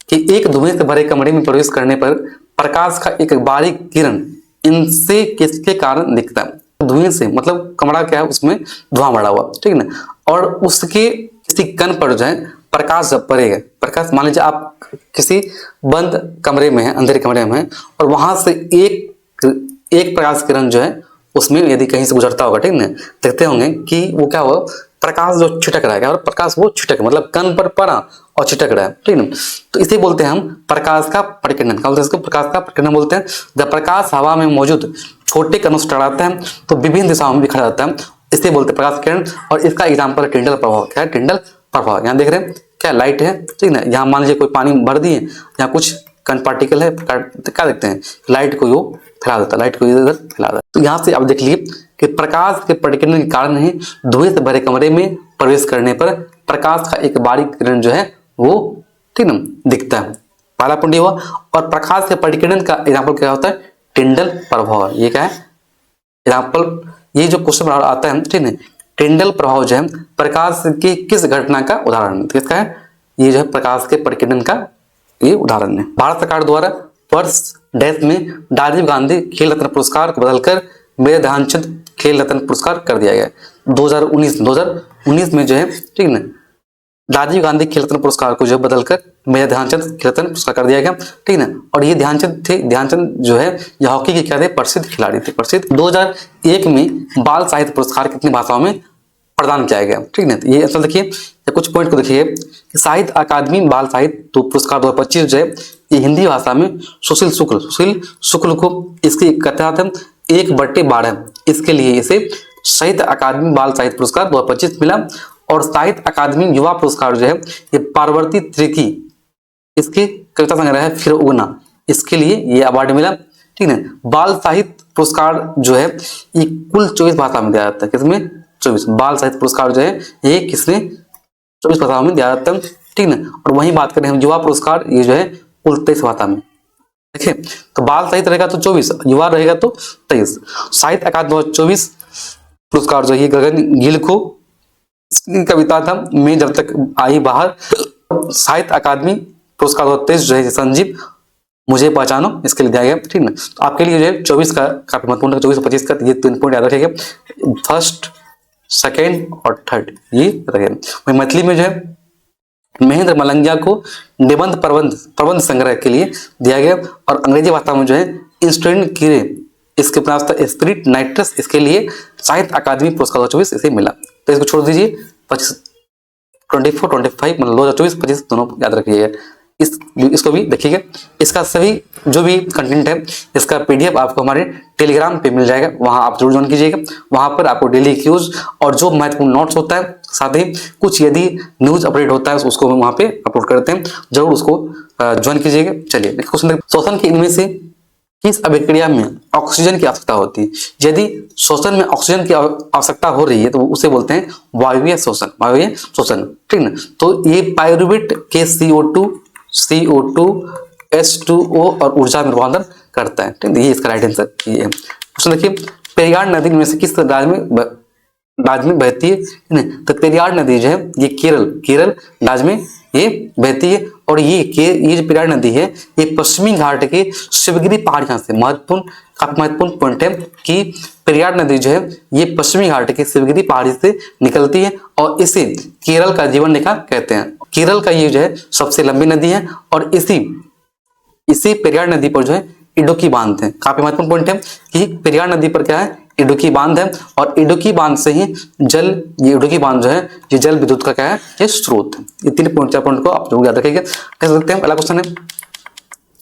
S1: कि एक धुएं से भरे कमरे में प्रवेश करने पर प्रकाश का एक बारीक किरण इनसे किसके कारण दिखता है। धुएं से मतलब कमरा क्या है, उसमें धुआं भरा हुआ, ठीक है ना, और उसके किसी कण पर जो है प्रकाश जब पड़ेगा, प्रकाश मान लीजिए आप किसी बंद कमरे में है, अंधेरे कमरे में है, और वहां से एक प्रकाश किरण जो है उसमें यदि कहीं से गुजरता होगा, ठीक है ना, देखते होंगे कि वो क्या होगा, प्रकाश जो छिटक रहा है, और प्रकाश वो छिटक, मतलब कण पर पड़ा और छिटक रहा है, ठीक है ना। तो इसे बोलते हैं हम प्रकाश का परिकिरण। क्या बोलते हैं इसको, प्रकाश का परिकिरण बोलते हैं। जब प्रकाश हवा में मौजूद छोटे कणों से टकराता है तो विभिन्न दिशाओं में बिखर जाता है, इसे बोलते हैं प्रकाश किरण। और इसका एग्जाम्पल टिंडल प्रभाव। क्या है टिंडल प्रभाव, यहाँ देख रहे हैं क्या, लाइट है, ठीक है ना, यहाँ मान लीजिए कोई पानी भर दिए, यहाँ कुछ कण पार्टिकल है, क्या देखते हैं, लाइट को वो फैला देता है, लाइट को इधर फैला देता है। तो यहाँ से आप देख लीजिए कि प्रकाश के परिकिरण के कारण ही धुएं से भरे कमरे में प्रवेश करने पर प्रकाश का एक बारीक किरण जो है वो, ठीक ना, दिखता है। पहला पॉइंट हुआ। और प्रकाश के परिकिरण का एग्जाम्पल क्या होता है, टिंडल प्रभाव। ये क्या है एग्जाम्पल, ये जो क्वेश्चन आता है, ठीक है, टिंडल प्रभाव जो है प्रकाश की किस घटना का उदाहरण है, किसका है, ये जो है प्रकाश के परिकिरण का ये उदाहरण है। भारत सरकार द्वारा वर्ष डैश में राजीव गांधी खेल रत्न पुरस्कार को बदलकर मेजर ध्यानचंद खेल रत्न पुरस्कार कर दिया गया। 2019 में जो है, ठीक है ना, राजीव गांधी खेल रत्न पुरस्कार को जो बदलकर मेजर ध्यानचंद खेल रत्न पुरस्कार कर दिया गया, ठीक है ना। और ये ध्यानचंद थे, ध्यानचंद जो है ये हॉकी के क्या थे, प्रसिद्ध खिलाड़ी थे, प्रसिद्ध। 2001 में बाल साहित्य पुरस्कार कितनी भाषाओं में प्रदान किया गया, ठीक है। ये असल देखिए कुछ पॉइंट को देखिए, साहित्य अकादमी बाल साहित्य पुरस्कार 2025 जो है ये हिंदी भाषा में सुशील शुक्ल को इसकी कथा 1/12, इसके लिए इसे साहित्य अकादमी बाल साहित्य पुरस्कार 2025 मिला। और साहित्य अकादमी युवा पुरस्कार जो है ये पार्वती त्रिकी, इसकी कविता संग्रह है फिर उगना, इसके लिए ये अवार्ड मिला, ठीक है। बाल साहित्य पुरस्कार जो है ये कुल 24 भाषा में दिया जाता है, किसमें 24। बाल साहित्य पुरस्कार जो है ये किसमें 24 भाषाओं में दिया जाता है, ठीक है। और वहीं बात करें हम युवा पुरस्कार, ये जो है कुल 23 भाषा में, देखिए। तो बाल साहित्य रहेगा तो 24, युवा रहेगा तो 23। साहित्य अकादमी 2024 पुरस्कार जो है गगन गिल को, इसकी कविता था मैं जब तक आई बाहर। साहित्य अकादमी पुरस्कार 2023 जो है संजीव मुझे पहचानो, इसके लिए दिया गया, ठीक है। तो आपके लिए जो है 24 का काफी महत्वपूर्ण है, 24 और 25 का ये 3 पॉइंट याद रखिएगा, फर्स्ट, सेकेंड और थर्ड, ये रखेगा। मैथिली में जो है महेंद्र मलंगिया को निबंध प्रबंध संग्रह के लिए दिया गया। और अंग्रेजी भाषा में जो है इंस्ट्रूमेंट कीरे, इसके प्रयास था स्पिरिट नाइट्रस, इसके लिए साहित्य अकादमी पुरस्कार 2024 इसे मिला। तो इसको छोड़ दीजिए, 24, 25 मतलब 2024, 25 दोनों याद रखिएगा। इसको भी देखिएगा। इसका सभी जो भी कंटेंट है इसका पीडीएफ आपको हमारे टेलीग्राम पे मिल जाएगा, वहां आप जरूर ज्वाइन कीजिएगा। वहां पर आपको डेली क्यूज और जो महत्वपूर्ण नोट्स होता है, साथ ही कुछ यदि न्यूज अपडेट होता है उसको हम वहां पे अपलोड करते हैं, जरूर उसको ज्वाइन कीजिएगा। चलिए क्वेश्चन देखते हैं, श्वसन के इनमें से किस अभिक्रिया में ऑक्सीजन की आवश्यकता होती है। यदि श्वसन में ऑक्सीजन की आवश्यकता हो रही है तो उसे बोलते हैं वायवीय श्वसन, ठीक है ना। तो ये पायरुवेट के CO2 H2O और ऊर्जा में रूपांतरण करता है। ठीक है, ये इसका राइट आंसर ये है। क्वेश्चन देखिए, पेरियार नदी में से किस राज्य में बहती है? नहीं, तो पेरियार नदी जो है ये केरल राज्य में ये बहती है। और ये जो पेरियार नदी है ये पश्चिमी घाट के शिवगिरी पहाड़ियां से, काफी महत्वपूर्ण पॉइंट है कि पेरियार नदी जो है ये पश्चिमी घाट के शिवगिरी पहाड़ी से निकलती है और इसे केरल का जीवन रेखा कहते हैं। केरल का ये जो है सबसे लंबी नदी है और इसी पेरियार नदी पर जो है इडुक्की बांध है। काफी महत्वपूर्ण पॉइंट है कि पेरियार नदी पर क्या है, इडुक्की बांध है और इडुक्की बांध से ही ये इडुक्की बांध जो है ये जल विद्युत का क्या है, ये स्रोत है। ये 3 पॉइंट को आप लोग याद रखिएगा। देख सकते हैं पहला क्वेश्चन है,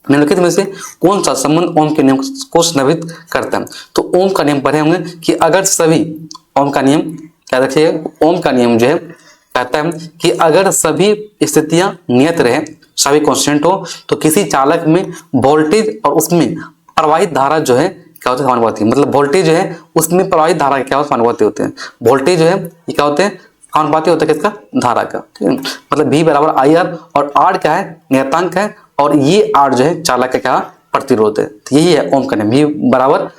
S1: निम्नलिखित में से कौन सा संबंध ओम के नियम को संदर्भित करता है? तो ओम का नियम पढ़े होंगे कि अगर सभी, ओम का नियम क्या रखिएगा, ओम का नियम जो है कहता है कि अगर सभी स्थितियां नियत रहे, सभी कांस्टेंट हो, तो किसी चालक में वोल्टेज और उसमें प्रवाहित धारा जो है क्या होता है, समानुपाती। मतलब वोल्टेज जो है उसमें प्रवाहित धारा क्या होता है, समानुपाती होते हैं। वोल्टेज जो है ये क्या होते हैं, समानुपाती होता है किसका, धारा का। ठीक है, मतलब V बराबर IR और R क्या है, नियतांक है और ये R जो है चालक का क्या प्रतिरोध है। तो यही है ओम का नियम, V बराबर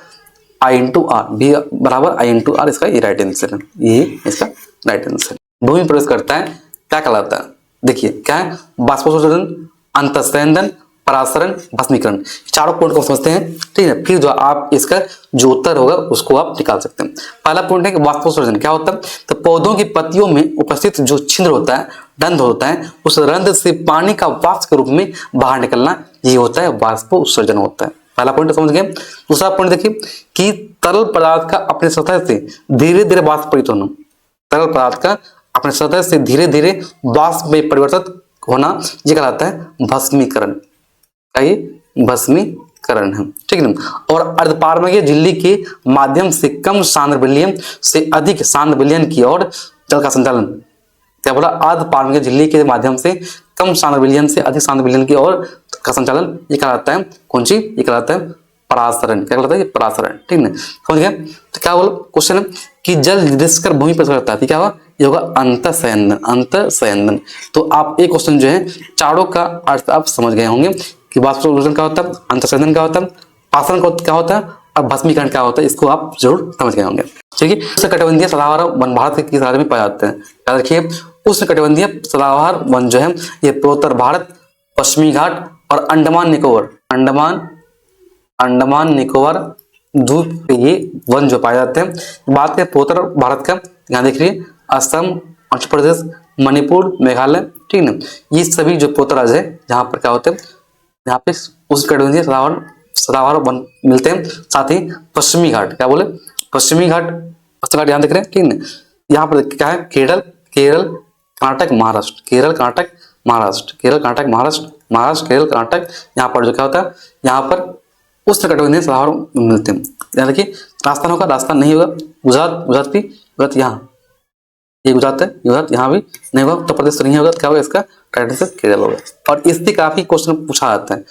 S1: I इंटू आर, V बराबर I इंटू आर, इसका ये राइट आंसर है, ये इसका राइट आंसर। भूमि प्रवेश करता है क्या कहलाता है? देखिए क्या है, बाष्पोत्सर्जन, अंतःस्यंदन, परासरण, भस्मीकरण, चारों पॉइंट को समझते हैं। ठीक है, फिर जो आप इसका जो उत्तर होगा उसको आप निकाल सकते हैं। पहला पॉइंट है कि बाष्पोत्सर्जन क्या होता है, तो पौधों की पत्तियों में उपस्थित जो छिद्र होता है, रंध्र होता है, उस रंध्र से पानी का वाष्प के रूप में बाहर निकलना, ये होता है बाष्पोत्सर्जन होता है। पहला पॉइंट समझ गए। दूसरा पॉइंट देखिए कि तरल पदार्थ का अपने सतह से धीरे धीरे वाष्परित होना, तरल पदार्थ का अपने सतह से धीरे धीरे वाष्प में परिवर्तित होना, ये कहलाता है भस्मीकरण। ये भस्मीकरण है। ठीक है, और अर्धपारगम्य झिल्ली के माध्यम से कम सांद्र विलयन से अधिक सांद्र विलयन की ओर जल का संचालन, क्या बोला, अर्धपारगम्य झिल्ली के माध्यम से कम सांद्र विलयन से अधिक सांद्र विलयन की ओर का संचालन, ये कहलाता है कौन सी, ये कहलाता है परासरण। क्या कहलाता है, ये परासरण। ठीक है, समझ गए। तो क्या बोलो क्वेश्चन है कि जल रिसकर भूमि पर करता है, क्या होगा, ये होगा अंतःस्यंदन। तो आप एक क्वेश्चन जो है चारों का अर्थ आप समझ गए होंगे कि बाष्पोत्सर्जन क्या होता है, अंतःस्यंदन क्या होता है, पाषाण क्या होता है और भस्मीकरण क्या होता है, इसको आप जरूर समझ गए होंगे। ठीक है, उष्णकटिबंधीय सदाबहार वन भारत के किस राज्य में पाए जाते हैं? याद रखिए, उष्णकटिबंधीय सदाबहार वन जो है ये पूर्वोत्तर भारत, पश्चिमी घाट और अंडमान निकोबार द्वीप पे ये वन जो पाए जाते हैं। बात करें पूर्वोत्तर भारत का, यहाँ देख रही असम, आंध्र प्रदेश, मणिपुर, मेघालय। ठीक है, ये सभी जो पूर्वोत्तर राज्य है जहाँ पर क्या होते हैं, यहाँ पे उष्णकटिबंधीय सदाबहार वन मिलते हैं। साथ ही पश्चिमी घाट, क्या बोले, पश्चिमी घाट यहाँ देख रहे हैं। ठीक है, यहाँ पर क्या है, केरल, कर्नाटक, महाराष्ट्र, केरल, कर्नाटक, महाराष्ट्र, केरल, कर्नाटक। यहाँ पर जो क्या होता है, यहाँ पर उष्णकटिबंधीय सदाबहार मिलते हैं। याद रखिए, राजस्थान होगा, राजस्थान नहीं होगा, गुजरात यहाँ, ये गुजरात है, गुजरात यहाँ भी नहीं होगा, उत्तर प्रदेश तो नहीं होगा, तो क्या होगा इसका राइट आंसर केरल होगा। और इससे काफी क्वेश्चन पूछा जाता है,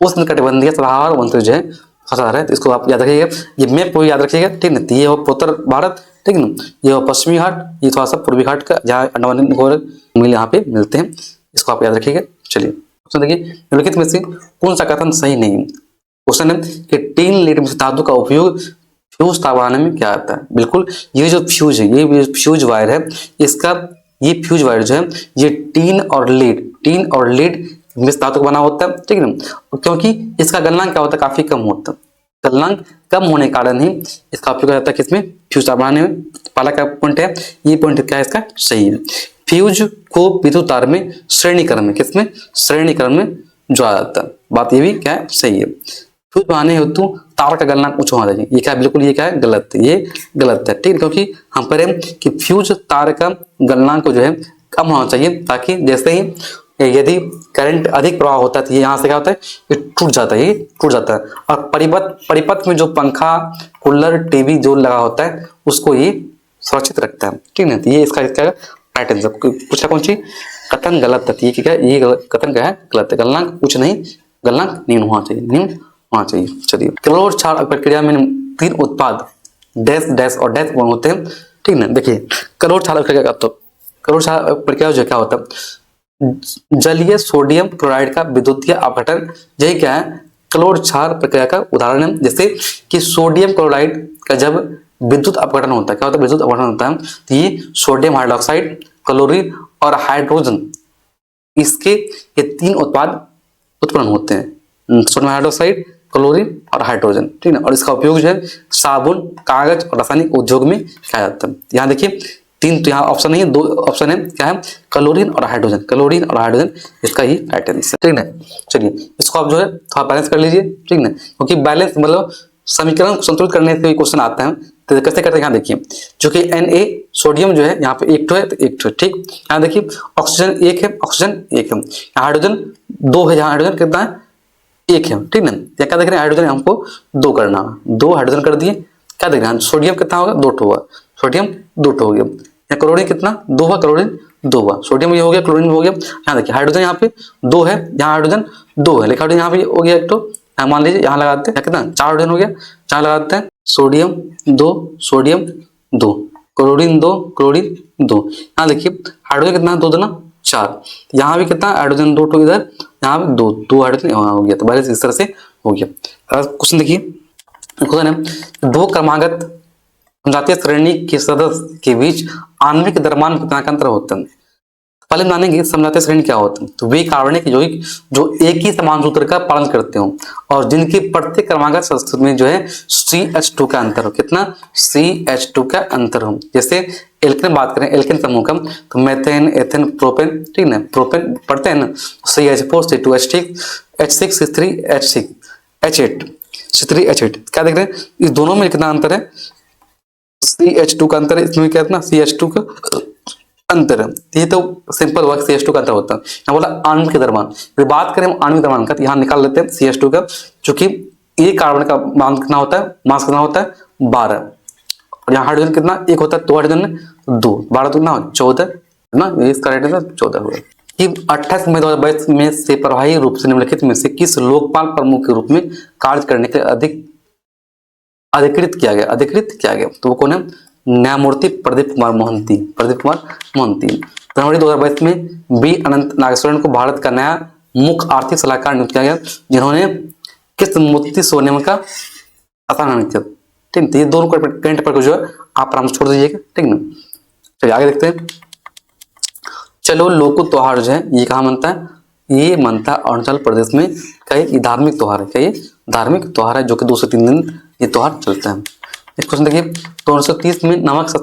S1: उष्णकटिबंधीय सदाबहार वन जो है फंसा रहा है, तो इसको आप याद रखिएगा, ये मैप को याद रखिएगा। ठीक है, ये हो उत्तर भारत, ठीक है ना, ये हो पश्चिमी घाट, ये थोड़ा सा पूर्वी घाट का जहाँ अंडमान निकोबार मिल यहाँ पे मिलते हैं, इसको आप याद रखिएगा। चलिए क्वेश्चन देखिए, निम्नलिखित में से कौन सा कथन सही नहीं है? क्वेश्चन है कि टिन लीड मिश्र धातु का उपयोग फ्यूज तार बनाने में क्या आता है? बिल्कुल, ये जो फ्यूज है, ये फ्यूज वायर है, इसका ये फ्यूज वायर जो है ये टीन और लीड मिश्र धातु का बना होता है। ठीक है ना, क्योंकि इसका गलनांक क्या होता है, काफी कम होता है। गलनांक कम होने के कारण ही इसका उपयोग जाता है किसमें, फ्यूज तार बनाने में। पहला क्या पॉइंट है, ये पॉइंट क्या है इसका सही है। फ्यूज को विद्युत तार में श्रेणीक्रम में, किसमें, श्रेणीक्रम में जोड़ा जाता है। बात ये भी क्या है, सही है। फ्यूज बनाने हेतु तार का गलनांक उच्च होना चाहिए, ये क्या बिल्कुल, ये क्या है, गलत है, ये गलत है। ठीक है, क्योंकि हम पर है कि फ्यूज तार का गलनांक जो है कम होना चाहिए, ताकि जैसे ही यदि करंट अधिक प्रवाह होता है तो ये यहाँ से क्या होता है, ये टूट जाता है, ये टूट जाता है। और परिपथ में जो पंखा, कूलर, टीवी जो लगा होता है उसको ये सुरक्षित रखता है। ठीक है, तो ये इसका राइट आंसर। पूछा कौन सी, कथन गलत है, ये क्या है, ये कथन क्या है, गलत है। गलनांक उच्च नहीं, गलनांक निम्न होना चाहिए, चलिए, क्लोर क्षार प्रक्रिया में 3 उत्पाद डैश डैश और डैश होते हैं। ठीक है ना, देखिए क्लोर क्षार प्रक्रिया का, तो क्लोर क्षार प्रक्रिया जो क्या होता है, जलीय सोडियम क्लोराइड का विद्युतीय अपघटन, यही क्या है, क्लोर क्षार प्रक्रिया का उदाहरण है। जैसे कि सोडियम क्लोराइड का जब विद्युत अपघटन होता है, क्या होता है, विद्युत अपघटन होता है, तो ये सोडियम हाइड्रोक्साइड, क्लोरीन और हाइड्रोजन, इसके ये 3 उत्पाद उत्पन्न होते हैं, सोडियम हाइड्रोक्साइड, क्लोरीन और हाइड्रोजन, ठीक है। और इसका उपयोग जो है साबुन, कागज और रासायनिक उद्योग में किया जाता है। यहाँ देखिए 3, तो यहाँ ऑप्शन नहीं है, 2 ऑप्शन है, क्या है, क्लोरीन और हाइड्रोजन, क्लोरीन और हाइड्रोजन, इसका ही राइट आंसर, ठीक है। चलिए इसको आप जो है थोड़ा बैलेंस कर लीजिए, ठीक है, क्योंकि बैलेंस मतलब समीकरण को संतुलित करने से क्वेश्चन आता है, तो कैसे करते हैं यहाँ देखिए, जो कि Na सोडियम जो है यहाँ पे 1 है, तो 1 है, ठीक। यहाँ देखिए ऑक्सीजन 1 है, ऑक्सीजन 1 है, यहाँ हाइड्रोजन 2 है, यहाँ हाइड्रोजन कितना है, 1 है, ठीक है। या क्या देख रहे हैं, हाइड्रोजन हमको 2 करना है, 2 हाइड्रोजन कर दिए, क्या देख रहे हैं, सोडियम कितना होगा, 2 हुआ, सोडियम 2 हो गया, या क्लोरीन कितना, 2 हुआ, क्लोरीन 2 हुआ, सोडियम ये हो गया, क्लोरीन हो गया। यहाँ देखिए हाइड्रोजन यहाँ पे 2 है, यहाँ हाइड्रोजन 2 है, लेकिन हाइड्रोजन यहाँ पे हो गया एक, तो मान लीजिए यहाँ लगाते हैं, कितना 4 हाइड्रोजन हो गया, 4 लगाते हैं, सोडियम 2, सोडियम 2, क्लोरीन 2, क्लोरीन 2। यहाँ देखिए हाइड्रोजन कितना है, 2 दूना 4, यहाँ भी कितना हाइड्रोजन 2 तो इधर, यहाँ पे 2 हाइड्रोजन यहाँ हो गया, तो बैलेंस इस तरह से हो गया। क्वेश्चन देखिए, क्वेश्चन है 2 क्रमागत समजातीय श्रेणी के सदस्य के बीच आणविक द्रव्यमान कितना का अंतर होता है। पहले हम जानेंगे समजातीय श्रेणी क्या होता है। तो वे कार्बनिक यौगिक जो एक ही समान सूत्र का पालन करते हो और जिनके प्रत्येक क्रमागत सदस्य में जो है CH2 का अंतर हो, कितना, CH2 का अंतर हो। जैसे एल्केन बात करें, एल्केन समूह का, तो मेथेन, एथेन, प्रोपेन, ठीक है, प्रोपेन पढ़ते हैं ना, CH4, C2H6, H6, C3, H6, H8, C3, H8, क्या देख रहे हैं, इस दोनों में कितना अंतर है, CH2 का अंतर है, इसमें क्या है, CH2 का अंतर है। ये तो सिंपल हुआ, CH2 का अंतर होता है। यहाँ बोला आणविक द्रव्यमान, बात करें आणविक द्रव्यमान का, तो यहाँ निकाल लेते हैं CH2 का, चूंकि ये कार्बन का मान कितना होता है, मास कितना होता है, 12, और यहाँ हाइड्रोजन कितना 1 होता है, 2 हाइड्रोजन 2, 12 तो कितना 14 ना, इसका राइट आंसर 14 हुआ। कि 28 मई 2022 में से प्रभावी रूप से निम्नलिखित में से किस लोकपाल प्रमुख के रूप में कार्य करने के अधिकृत किया गया, तो वो कौन है, न्यायमूर्ति प्रदीप कुमार मोहंती, जनवरी 2022 में बी अनंत नागेश्वरन को भारत का नया मुख्य आर्थिक सलाहकार नियुक्त किया गया, जिन्होंने किस मोती सोनियम का स्थान किया, ठीक है। ये दोनों करंट पर जो है आप आराम से छोड़ दीजिएगा, ठीक है। चलिए आगे देखते हैं। चलो लोको त्योहार जो है ये कहाँ मनता है, ये मनता है अरुणाचल प्रदेश में। कई धार्मिक त्योहार है, क्या ये धार्मिक त्योहार है, जो कि 2 से 3 दिन ये त्योहार चलता है। नेक्स्ट क्वेश्चन देखिए, 1930 में नमक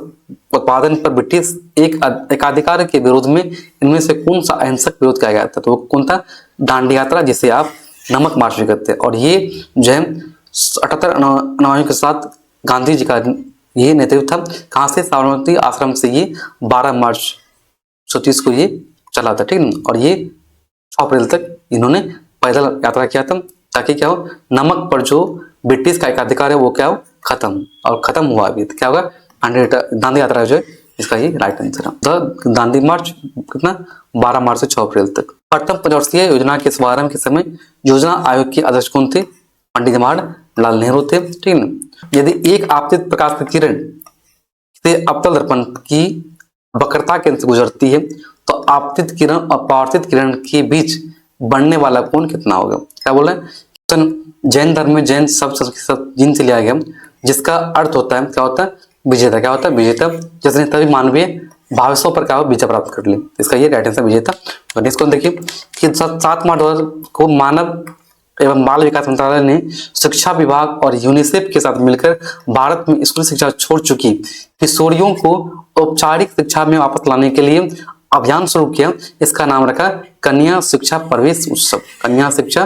S1: उत्पादन पर ब्रिटिश एकाधिकार के विरोध में इनमें से कौन सा अहिंसक विरोध किया गया था, तो वो कौन था, दांडी यात्रा, जिसे आप नमक मार्च भी कहते हैं। और ये जो है 78 अनुयायियों के साथ गांधी जी का ये नेतृत्व था, कहाँ से, साबरमती आश्रम से ये 12 मार्च 1930 को ये चला था, ठीक है। और ये 6 अप्रैल तक इन्होंने पैदल यात्रा किया था, ताकि क्या हो, नमक पर जो ब्रिटिश का एकाधिकार है वो क्या हो, खत्म, और खत्म हुआ अभी, तो क्या होगा, दांडी यात्रा जो है इसका ही राइट आंसर है। दांडी मार्च कितना, 12 मार्च से 6 अप्रैल तक। प्रथम पंचवर्षीय योजना के शुभारंभ के समय योजना आयोग के अध्यक्ष कौन थे, पंडित जवाहरलाल नेहरू थे, ठीक है। यदि एक आपतित प्रकाश की किरण से अवतल दर्पण की वक्रता केंद्र से गुजरती है, तो आपतित किरण और परावर्तित किरण के बीच बढ़ने वाला कोण कितना होगा, क्या बोल रहे हैं। जैन धर्म में जैन शब्द जिन से लिया गया, जिसका अर्थ होता है, क्या होता है, विजेता, क्या होता है, विजेता, जिसने तभी मानवीय भावों पर क्या हो, विजय प्राप्त कर ली, इसका ये राइट आंसर विजेता। और नेक्स्ट क्वेश्चन देखिए कि 7 मार्च 2000 को मानव एवं बाल विकास मंत्रालय ने शिक्षा विभाग और यूनिसेफ के साथ मिलकर भारत में स्कूली शिक्षा छोड़ चुकी किशोरियों को औपचारिक शिक्षा में वापस लाने के लिए अभियान शुरू किया। इसका नाम रखा कन्या शिक्षा प्रवेश उत्सव, कन्या शिक्षा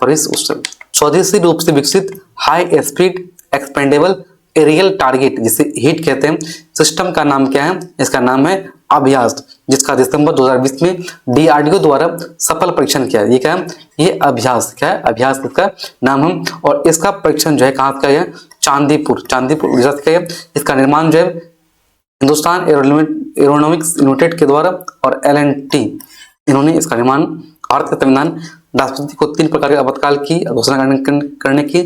S1: प्रवेश उत्सव। स्वदेशी रूप से विकसित high speed expendable aerial target, जिसे हिट कहते हैं, सिस्टम का नाम क्या है, इसका नाम है अभ्यास, जिसका दिसंबर 2020 में DRDO द्वारा सफल परीक्षण किया। ये क्या है, ये अभ्यास, क्या है, अभ्यास इसका नाम है। और इसका परीक्षण जो है कहाँ का है, चांदीपुर उड़ीसा का है। इसका निर्माण जो है हिंदुस्तान एरोनॉमिक्स लिमिटेड के द्वारा और L&T, इन्होंने इसका निर्माण। भारत का संविधान राष्ट्रपति को 3 प्रकार के आपातकाल की घोषणा करने की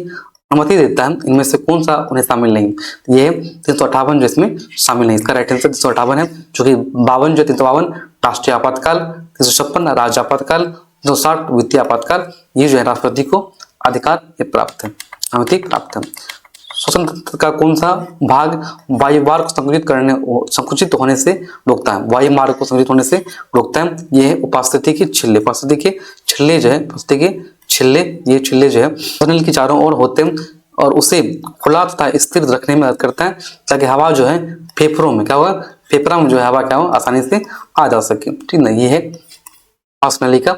S1: अनुमति देता है, इनमें से कौन सा उन्हें शामिल नहीं? ये 358 जो इसमें शामिल नहीं। इसका राइट आंसर 358 है, जो कि 52 जो 352 राष्ट्रीय आपातकाल, 356 राज्य आपातकाल, 360 वित्तीय आपातकाल, ये जो है राष्ट्रपति को अधिकार ये प्राप्त है, अनुमति प्राप्त है। श्वसन तंत्र का कौन सा भाग वायुमार्ग को संकुचित होने से रोकता है? वायुमार्ग को संकुचित होने से रोकता है, ये है उपास्थि के छिल्ले। उपास्थि के छिल्ले जो है, उपास्थि के छिल्ले, ये छिल्ले जो है टनल के चारों ओर होते हैं और उसे खुला तथा स्थिर रखने में मदद करता है, ताकि हवा जो है फेफड़ों में क्या होगा, फेफड़ा में जो है हवा क्या हो आसानी से आ जा सके। ठीक ना, ये है श्वास नली का।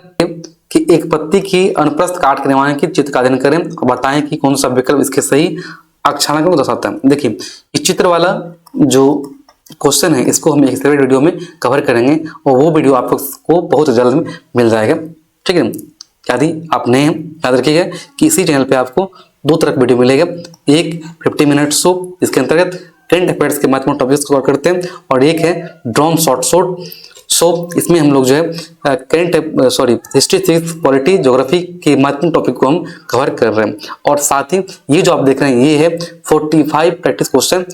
S1: कि एक पत्ती की अनुप्रस्थ काट के निर्माण की चित्र का अध्ययन करें और बताएं कि कौन सा विकल्प इसके सही अक्षांक को दर्शाता है। देखिए इस चित्र वाला जो क्वेश्चन है इसको हम एक सेपरेट वीडियो में कवर करेंगे और वो वीडियो आपको बहुत जल्द मिल जाएगा। ठीक है, यदि आप नए हैं याद रखिएगा कि इसी चैनल पे आपको दो तरह का वीडियो मिलेगा, एक 50 मिनट शो इसके अंतर्गत करंट अफेयर्स के महत्वपूर्ण टॉपिक्स को कवर करते हैं, और एक है ड्रॉन शॉर्ट सो इसमें हम लोग जो है हिस्ट्री, सिविक्स, पॉलिटी, ज्योग्राफी के महत्वपूर्ण टॉपिक को हम कवर कर रहे हैं। और साथ ही ये जो आप देख रहे हैं ये है 45 प्रैक्टिस क्वेश्चन,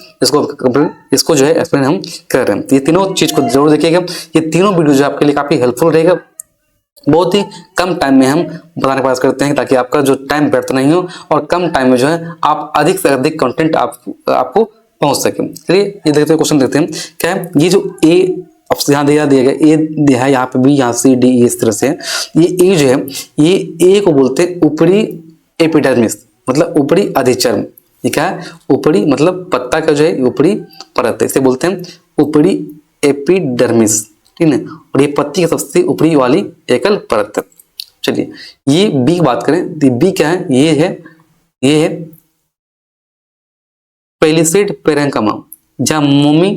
S1: इसको जो है एक्सप्लेन हम कर रहे हैं। ये तीनों चीज को जरूर देखिएगा, ये तीनों वीडियो जो आपके लिए काफी हेल्पफुल रहेगा। बहुत ही कम टाइम में हम बताने का प्रयास करते हैं ताकि आपका जो टाइम व्यर्थ नहीं हो और कम टाइम में जो है आप अधिक से अधिक कंटेंट आपको पहुंच सके। चलिए ये देखते हैं, क्वेश्चन देखते हैं क्या है। ये जो ए यहाँ दिया गया, ए दिया है यहाँ पे भी, यहाँ सी डी इस तरह से। ये ए जो है, ये ए को बोलते हैं ऊपरी एपिडर्मिस, मतलब ऊपरी अधिचर्म। ये क्या है, ऊपरी मतलब पत्ता का जो है ऊपरी परत है, इसे बोलते हैं ऊपरी एपिडर्मिस। ठीक है, और ये पत्ती की सबसे ऊपरी वाली एकल परत है। चलिए ये बी की बात करें तो बी क्या है, ये है पेलिसेड पेरेंकामा जहाँ मोमी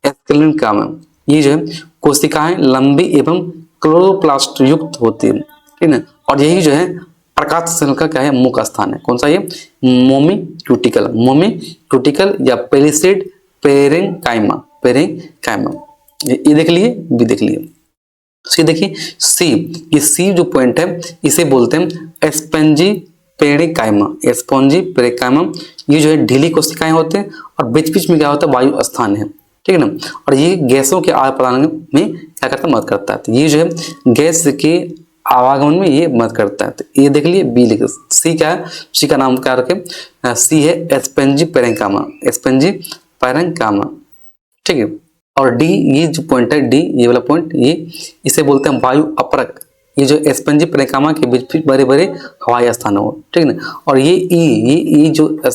S1: एस्केलिन काम है। ये जो है कोशिकाएं लंबी एवं क्लोरोप्लास्ट युक्त होती है। ठीक है, और यही जो है प्रकाश सेल का क्या है, मुख्य स्थान है। कौन सा, ये मोमी क्यूटिकल या पेलिसेड पेरेंकाइमा। ये देख लिए, बी देख लिए। सी देखिए, सी, ये सी जो पॉइंट है इसे बोलते हैं स्पंजी पेरिकाइमा। ये जो है ढीली कोशिकाएं होते हैं और बीच बीच में क्या होता है, वायु स्थान है। ठीक है ना, और ये गैसों के आदान प्रदान में क्या करता है, मदद करता है। तो ये जो है गैस के आवागमन में ये मदद करता है। तो ये देख लिए, बी लिखे। सी क्या है, सी का नाम क्या रखे, सी है स्पंजी पेरेंकामा। ठीक है, और डी, ये जो पॉइंट है डी, ये वाला पॉइंट, ये इसे बोलते हैं वायु अपरक। ये जो स्पंजी पेरेंकामा के बीच बड़े बड़े हवाई स्थान हो। ठीक है ना, और ये ई,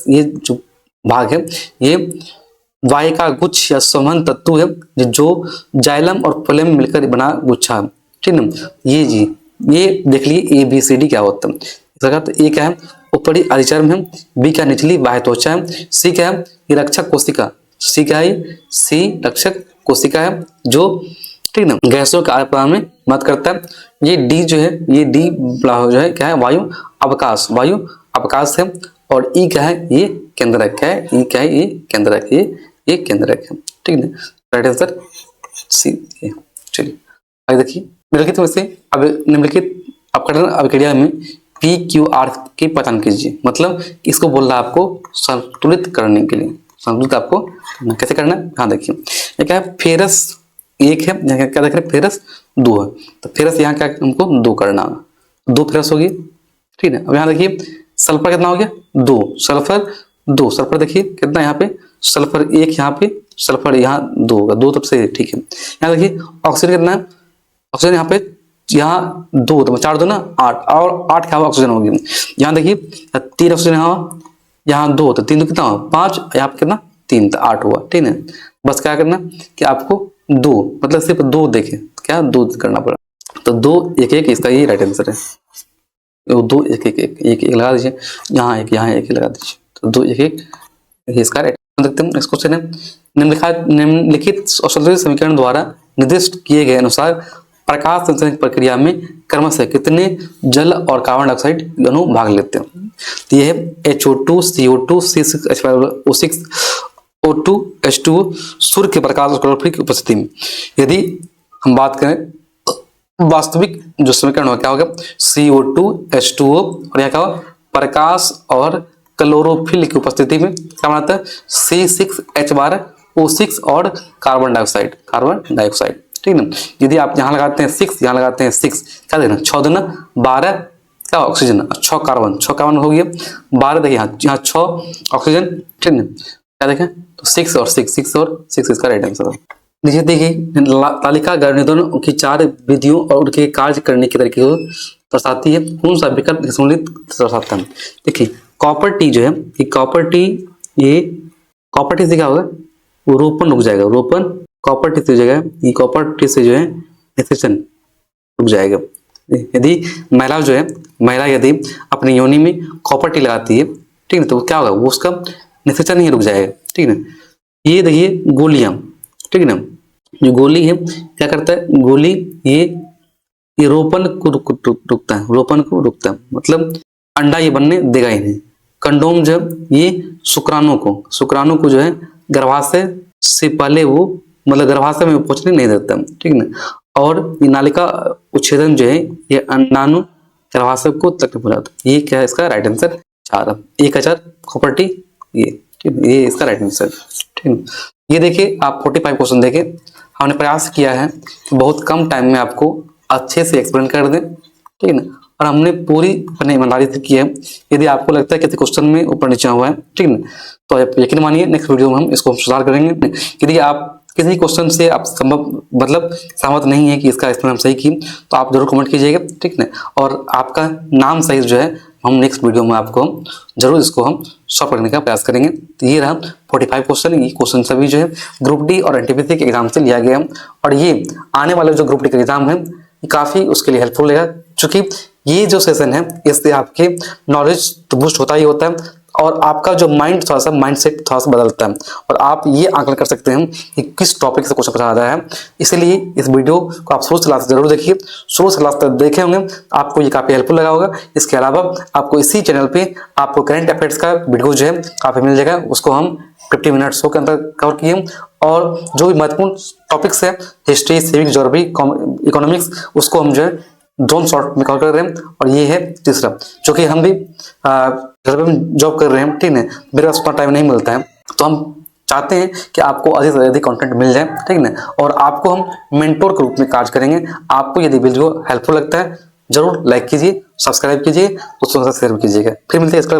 S1: ये जो भाग है ये वायु का गुच्छ या संवहन तत्व है जो जाइलम और फ्लोएम मिलकर बना गुच्छा है। ठीक है ना, ये जी, ये देख लिए ABCD क्या होता है। तो ए क्या है, ऊपरी अधिचर्म है। बी क्या, निचली बाह्य त्वचा है। सी क्या है, ये रक्षक कोशिका। सी क्या है, सी रक्षक कोशिका है जो, ठीक ना, गैसों के आदान प्रदान में मदद करता है। ये डी जो है, ये डी जो है क्या है, वायु अवकाश है। और ई क्या है, ये केंद्रक है। ई क्या है, ये केंद्रक, ये केंद्रक है। ठीक है, राइट आंसर सी। चलिए आगे देखिए, निम्नलिखित में से अब निम्नलिखित अपकरण अभिक्रिया में PQR की पहचान कीजिए। मतलब इसको बोल रहा है आपको संतुलित करने के लिए। संतुलित आपको कैसे करना है, हाँ देखिए, ये क्या है, फेरस 1 है, यहाँ क्या देख रहे हैं, फेरस 2 है। तो फेरस यहाँ क्या हमको 2 करना है, 2 फेरस होगी। ठीक है, अब यहाँ देखिए सल्फर कितना हो गया, 2, सल्फर देखिए कितना, यहाँ पे सल्फर 1, यहाँ पे सल्फर यहाँ 2 होगा, 2 तब से ठीक है। यहाँ देखिए ऑक्सीजन कितना है, ऑक्सीजन यहाँ पे, यहाँ 2 तो 4 2 ना 8, और 8 क्या हुआ, ऑक्सीजन होगी। यहाँ देखिए 3 ऑक्सीजन यहाँ 2 तो 3 तो कितना हुआ, 5, यहाँ पे कितना 3 तो 8 हुआ। ठीक है, बस क्या करना कि आपको 2 मतलब सिर्फ 2 देखे, क्या 2 करना पड़ा। तो 2 1 1 इसका ये राइट आंसर है। 2 1 1 1 1 लगा दीजिए, यहाँ 1 लगा दीजिए। तो 2 1 1 इसका राइट। देखते हैं नेक्स्ट क्वेश्चन है, निम्नलिखित संतुलित समीकरण द्वारा निर्दिष्ट किए गए अनुसार प्रकाश संश्लेषण प्रक्रिया में क्रमशः कितने जल और कार्बन डाइऑक्साइड अणु भाग लेते हैं। तो ये है HO2 CO2 C6H5O6 O2 H2O सूर्य के प्रकाश और क्लोरोफिल की उपस्थिति में। यदि हम बात करें वास्तविक जो समीकरण हो क्या होगा, CO2 H2O और यहाँ क्या होगा, प्रकाश और क्लोरोफिल की उपस्थिति में क्या बनाता है, C6H12O6 और कार्बन डाइऑक्साइड। ठीक है ना। यदि आप यहाँ लगाते हैं 6, यहाँ लगाते हैं 6, क्या देना, 6 देना 12 क्या ऑक्सीजन, 6 कार्बन हो गया, 12 देखिए यहाँ 6 ऑक्सीजन। ठीक है, क्या देखें तो 6 और 6 इसका राइट आंसर है। नीचे देखिए तालिका गणितों की 4 विधियों और उनके कार्य करने के तरीके को दर्शाती है। कौन सा विकल्प सम्मिलित दर्शाता है। देखिए कॉपर टी जो है, ये कॉपर टी से क्या होगा, वो रोपण रुक जाएगा, रोपण कॉपर टी से हो जाएगा, ये कॉपर टी से जो है निषेचन रुक जाएगा। यदि महिला यदि अपनी योनि में कॉपर टी लगाती है, ठीक है, तो क्या होगा, वो उसका निषेचन ही रुक जाएगा। ठीक है ना। ये देखिए गोलियां, ठीक है ना, जो गोली है क्या करता है, गोली ये रोपण को रुकता है, मतलब अंडा ये बनने देगा ही नहीं। कंडोम जो ये शुक्राणु को जो है गर्भाशय से पहले वो मतलब गर्भाशय में पहुंचने नहीं देता। ठीक है ना। और ये नालिका उच्छेदन जो है ये अंडाणु गर्भाशय को तकलीफ पहुंचाता है। ये क्या है, इसका राइट आंसर 4, 1000 कॉपर टी, ये इसका राइट आंसर। ठीक है। ये देखिए आप 45 क्वेश्चन देखे, हमने प्रयास किया है कि बहुत कम टाइम में आपको अच्छे से एक्सप्लेन कर दें। ठीक है ना। और हमने पूरी अपनी ईमानदारी से की है। यदि आपको लगता है किसी क्वेश्चन में ऊपर नीचे हुआ है, ठीक है ना, तो आप यकीन मानिए नेक्स्ट वीडियो में हम इसको सुधार करेंगे। यदि आप किसी क्वेश्चन से आप सहमत नहीं है कि इसका एक्सप्लेन हम सही की, तो आप जरूर कमेंट कीजिएगा। ठीक है ना। और आपका नाम सही जो है हम नेक्स्ट वीडियो में आपको जरूर इसको हम सॉल्व करने का प्रयास करेंगे। तो ये रहा 45 क्वेश्चन। ये क्वेश्चन सभी जो है ग्रुप डी और एनटीपीसी के एग्जाम से लिया गया है। और ये आने वाले जो ग्रुप डी का एग्जाम है ये काफी उसके लिए हेल्पफुल रहेगा, क्योंकि ये जो सेशन है इससे आपके नॉलेज तो बूस्ट होता ही होता है और आपका जो माइंडसेट थोड़ा सा बदलता है और आप ये आकलन कर सकते हैं कि किस टॉपिक से क्वेश्चन पूछा रहा है। इसलिए इस वीडियो को आप शुरू से लास्ट जरूर देखिए। शुरू से लास्ट तक देखे होंगे आपको ये काफी हेल्पफुल लगा होगा। इसके अलावा आपको इसी चैनल पे आपको करंट अफेयर्स का वीडियो जो है काफी मिल जाएगा। उसको हम 50 मिनट शो के अंदर कवर किए और जो भी महत्वपूर्ण टॉपिक्स है हिस्ट्री, सिविक, ज्योग्राफी, इकोनॉमिक्स, उसको हम जो है ड्रोन शॉर्ट में कवर कर रहे हैं। और ये है तीसरा, जो कि हम भी जॉब कर रहे हैं। ठीक है, मेरे पास उतना टाइम नहीं मिलता है, तो हम चाहते हैं कि आपको अधिक से अधिक कंटेंट मिल जाए। ठीक है ना। और आपको हम मेंटोर के रूप में कार्य करेंगे। आपको यदि वीडियो हेल्पफुल लगता है जरूर लाइक कीजिए, सब्सक्राइब कीजिए, दोस्तों के साथ शेयर कीजिएगा। फिर मिलते हैं इसका